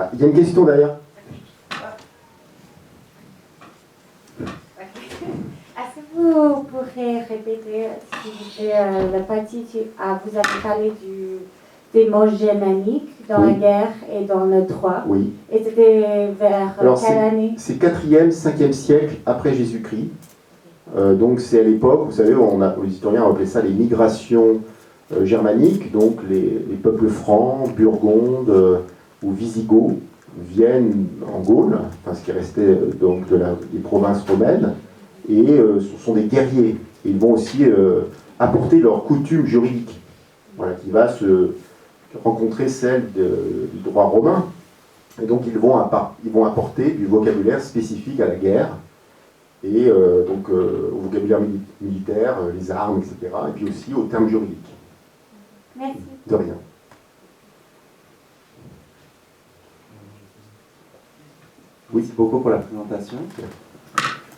Ah, il y a une question derrière. Est-ce que vous pourrez répéter, s'il vous plaît, la partie, vous avez parlé des mots germaniques dans la guerre et dans le droit. Oui. Et c'était vers quelle année? C'est 4e, 5e siècle après Jésus-Christ. Donc c'est à l'époque, vous savez, les historiens ont appelé ça les migrations germaniques, donc les peuples francs, burgondes ou visigoths viennent en Gaule, enfin ce qui restait donc des provinces romaines, et ce sont des guerriers. Et ils vont aussi apporter leur coutume juridique, voilà, qui va se rencontrer celle du droit romain. Et donc ils vont apporter du vocabulaire spécifique à la guerre, et donc au vocabulaire militaire, les armes, etc., et puis aussi aux termes juridiques. Merci. De rien. Oui, beaucoup pour la présentation.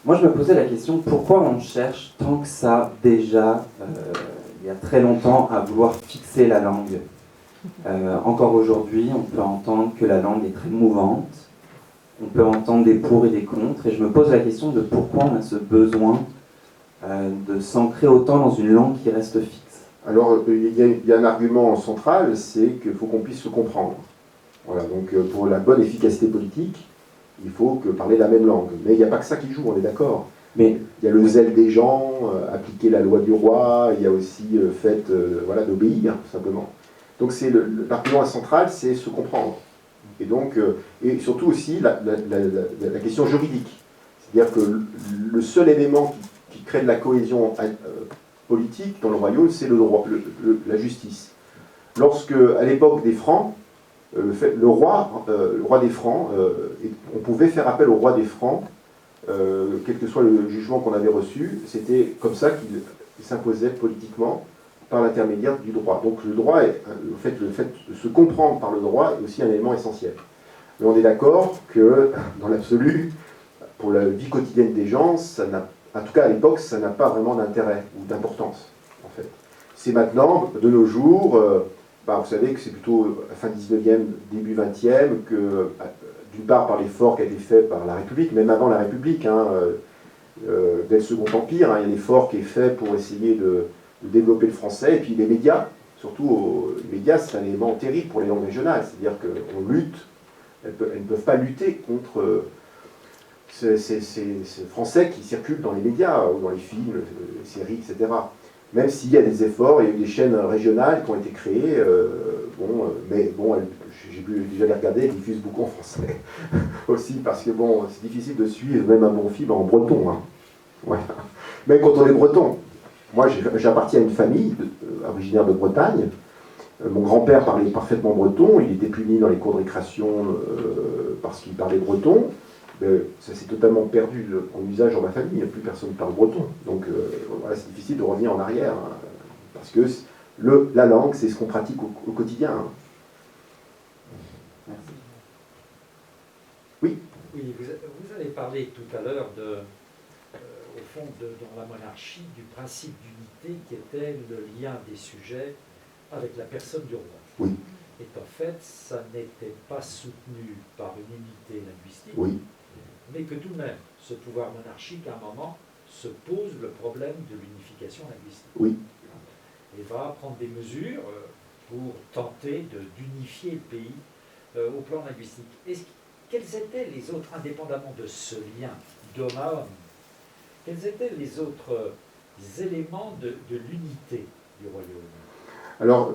Moi, je me posais la question, pourquoi on cherche tant que ça, déjà, il y a très longtemps, à vouloir fixer la langue? Encore aujourd'hui, on peut entendre que la langue est très mouvante, on peut entendre des pour et des contre, et je me pose la question de pourquoi on a ce besoin de s'ancrer autant dans une langue qui reste fixe. Alors, il y a un argument central, c'est qu'il faut qu'on puisse se comprendre. Voilà, donc pour la bonne efficacité politique, il faut parler la même langue. Mais il n'y a pas que ça qui joue, on est d'accord. Mais il y a le zèle des gens, appliquer la loi du roi, il y a aussi le fait d'obéir, tout simplement. Donc l'argument central, c'est se comprendre. Et donc, et surtout aussi la question juridique. C'est-à-dire que le seul élément qui crée de la cohésion politique dans le royaume, c'est le droit, la justice. Lorsque, à l'époque des Francs, le roi des Francs, on pouvait faire appel au roi des Francs, quel que soit le jugement qu'on avait reçu, c'était comme ça qu'il s'imposait politiquement par l'intermédiaire du droit. Donc le droit, le fait de se comprendre par le droit est aussi un élément essentiel. Mais on est d'accord que, dans l'absolu, pour la vie quotidienne des gens, en tout cas à l'époque, ça n'a pas vraiment d'intérêt ou d'importance, en fait. C'est maintenant, de nos jours, vous savez que c'est plutôt fin 19e, début 20e, que d'une part par l'effort qui a été fait par la République, même avant la République, dès le Second Empire, il y a l'effort qui est fait pour essayer de développer le français, et puis les médias, surtout les médias, c'est un élément terrible pour les langues régionales, c'est-à-dire qu'on lutte, elles ne peuvent pas lutter contre ces Français qui circulent dans les médias, ou dans les films, les séries, etc. Même s'il y a des efforts, il y a eu des chaînes régionales qui ont été créées, j'ai déjà les regarder, elles diffusent beaucoup en français aussi, parce que c'est difficile de suivre même un bon film en breton. Ouais. Même quand on est breton. Moi, j'appartiens à une famille originaire de Bretagne. Mon grand-père parlait parfaitement breton, il était puni dans les cours de récréation parce qu'il parlait breton. Ça s'est totalement perdu en usage dans ma famille, plus personne ne parle breton. Donc c'est difficile de revenir en arrière, parce que la langue, c'est ce qu'on pratique au quotidien. Merci. Oui. Oui, vous avez parlé tout à l'heure au fond, dans la monarchie, du principe d'unité qui était le lien des sujets avec la personne du roi. Oui. Et en fait, ça n'était pas soutenu par une unité linguistique, Oui. mais que tout de même, ce pouvoir monarchique, à un moment, se pose le problème de l'unification linguistique. Oui. Et va prendre des mesures pour tenter d'unifier le pays au plan linguistique. Quels étaient les autres, indépendamment de ce lien d'homme à homme, quels étaient les autres éléments de l'unité du royaume? Alors,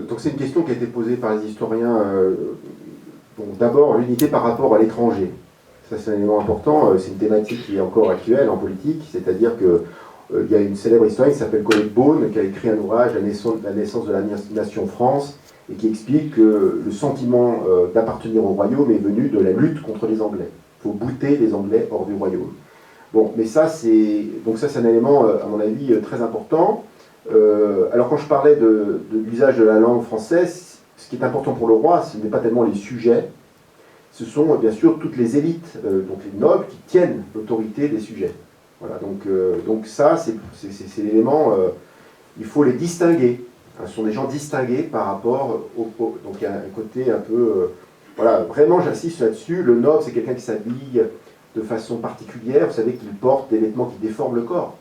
donc c'est une question qui a été posée par les historiens. D'abord, l'unité par rapport à l'étranger. Ça, c'est un élément important. C'est une thématique qui est encore actuelle en politique, c'est-à-dire que il y a une célèbre historienne qui s'appelle Colette Beaune, qui a écrit un ouvrage, La naissance de la nation France, et qui explique que le sentiment d'appartenir au royaume est venu de la lutte contre les Anglais. Il faut bouter les Anglais hors du royaume. Bon, mais ça, c'est un élément, à mon avis, très important. Alors, quand je parlais de l'usage de la langue française, ce qui est important pour le roi, ce n'est pas tellement les sujets, ce sont bien sûr toutes les élites, donc les nobles, qui tiennent l'autorité des sujets. Voilà, donc ça, c'est l'élément, il faut les distinguer. Ce sont des gens distingués par rapport donc il y a un côté un peu... vraiment j'insiste là-dessus, le noble c'est quelqu'un qui s'habille de façon particulière, vous savez qu'il porte des vêtements qui déforment le corps,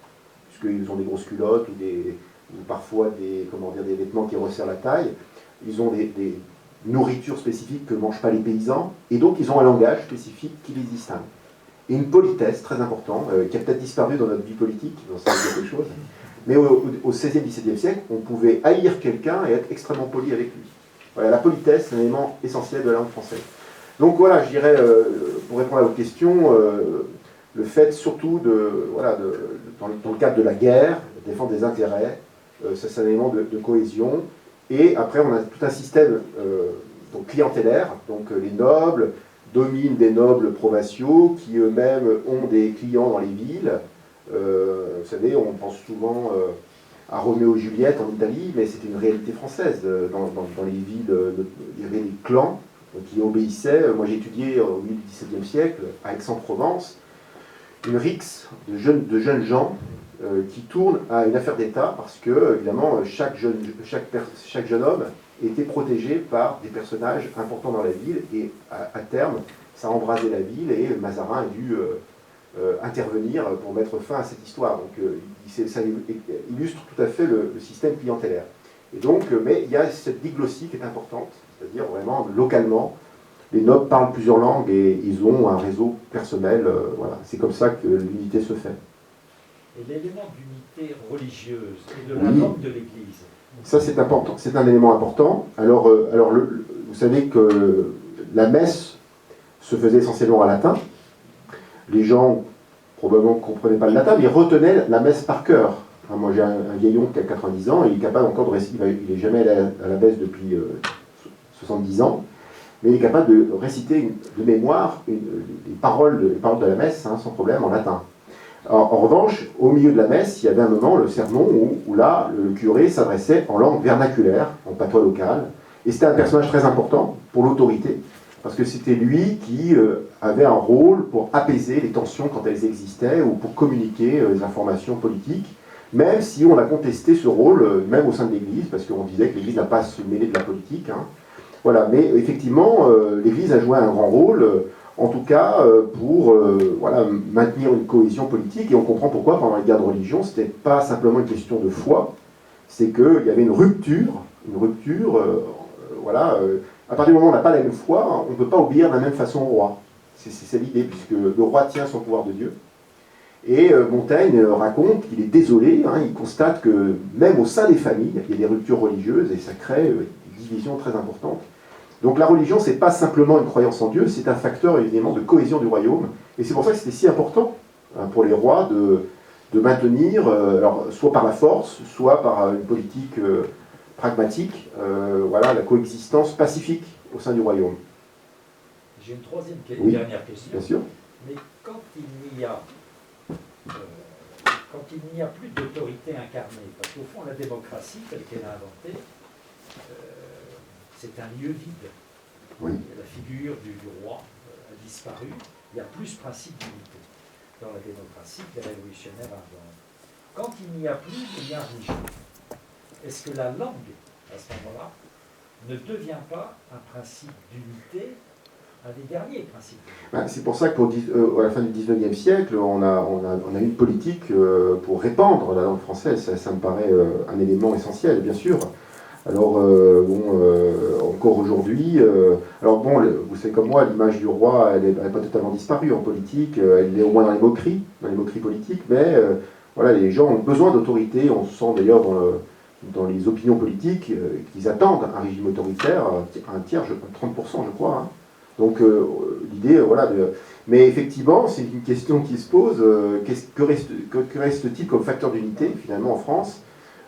puisqu'ils ont des grosses culottes ou parfois des vêtements qui resserrent la taille. ils ont des nourritures spécifiques que ne mangent pas les paysans, et donc ils ont un langage spécifique qui les distingue. Et une politesse très importante, qui a peut-être disparu dans notre vie politique, dans quelque chose, mais au XVIe, XVIIe siècle, on pouvait haïr quelqu'un et être extrêmement poli avec lui. Voilà, la politesse, c'est un élément essentiel de la langue française. Donc voilà, je dirais, pour répondre à votre question, le fait surtout dans le cadre de la guerre, de défendre des intérêts, c'est un élément de cohésion. Et après, on a tout un système donc clientélaire, donc les nobles dominent des nobles provinciaux qui eux-mêmes ont des clients dans les villes. Vous savez, on pense souvent à Roméo et Juliette en Italie, mais c'était une réalité française. Dans les villes, il y avait des clans qui obéissaient. Moi, j'ai étudié au milieu du XVIIe siècle, à Aix-en-Provence, une rixe de jeunes gens qui tournent à une affaire d'État parce que, évidemment, chaque jeune homme était protégé par des personnages importants dans la ville et, à terme, ça a embrasé la ville et Mazarin a dû intervenir pour mettre fin à cette histoire. Donc, ça illustre tout à fait le système clientélaire. Et donc, mais il y a cette diglossie qui est importante, c'est-à-dire vraiment localement, les nobles parlent plusieurs langues et ils ont un réseau personnel. Voilà. C'est comme ça que l'unité se fait. Et l'élément d'unité religieuse et de la langue de l'Église. Ça, c'est important. C'est un élément important. Alors vous savez que la messe se faisait essentiellement en latin. Les gens, probablement, ne comprenaient pas le latin, mais ils retenaient la messe par cœur. Moi, j'ai un vieillon qui a 90 ans, et il est capable encore de réciter. Il n'est jamais allé à la messe depuis 70 ans, mais il est capable de réciter de mémoire les paroles de la messe, sans problème, en latin. En revanche, au milieu de la messe, il y avait un moment, le sermon, où là, le curé s'adressait en langue vernaculaire, en patois local, et c'était un personnage très important pour l'autorité, parce que c'était lui qui avait un rôle pour apaiser les tensions quand elles existaient, ou pour communiquer les informations politiques, même si on a contesté ce rôle, même au sein de l'Église, parce qu'on disait que l'Église n'a pas à se mêler de la politique. Voilà, mais effectivement, l'Église a joué un grand rôle, en tout cas pour maintenir une cohésion politique, et on comprend pourquoi pendant les guerres de religion, ce n'était pas simplement une question de foi, c'est qu'il y avait une rupture, à partir du moment où on n'a pas la même foi, on ne peut pas obéir de la même façon au roi. C'est l'idée, puisque le roi tient son pouvoir de Dieu. Et Montaigne raconte qu'il est désolé, il constate que même au sein des familles, il y a des ruptures religieuses, et ça crée des divisions très importantes. Donc la religion, ce n'est pas simplement une croyance en Dieu, c'est un facteur évidemment de cohésion du royaume. Et c'est pour ça que c'était si important pour les rois de maintenir, alors, soit par la force, soit par une politique pragmatique, la coexistence pacifique au sein du royaume. J'ai une troisième dernière question. Bien sûr. Mais quand il n'y a plus d'autorité incarnée, parce qu'au fond la démocratie, telle qu'elle est inventée, c'est un lieu vide. Oui. La figure du roi a disparu. Il n'y a plus ce principe d'unité dans la démocratie que les révolutionnaires inventent. Quand il n'y a plus de lien religieux, est-ce que la langue, à ce moment-là, ne devient pas un principe d'unité, un des derniers principes d'unité? C'est pour ça qu'à la fin du XIXe siècle, on a une politique pour répandre la langue française. Ça me paraît un élément essentiel, bien sûr. Alors, encore aujourd'hui, vous savez comme moi, l'image du roi, elle n'est pas totalement disparue en politique, elle est au moins dans les moqueries politiques, mais les gens ont besoin d'autorité, on sent d'ailleurs dans les opinions politiques qu'ils attendent un régime autoritaire, un tiers, 30% je crois. Donc l'idée, mais effectivement, c'est une question qui se pose, que reste-t-il comme facteur d'unité finalement en France?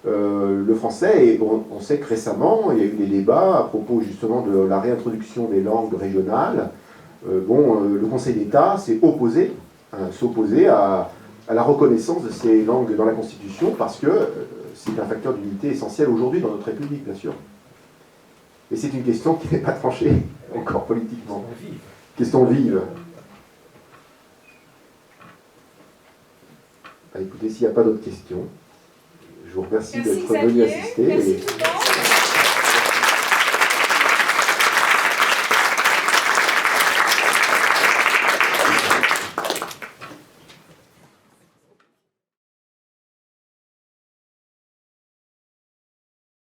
Le français, et on sait que récemment, il y a eu des débats à propos justement de la réintroduction des langues régionales. Le Conseil d'État s'est opposé à la reconnaissance de ces langues dans la Constitution parce que c'est un facteur d'unité essentiel aujourd'hui dans notre République, bien sûr. Et c'est une question qui n'est pas tranchée encore politiquement. Question vive. Écoutez, s'il n'y a pas d'autres questions, je vous remercie d'être venu assister. Merci tout le monde.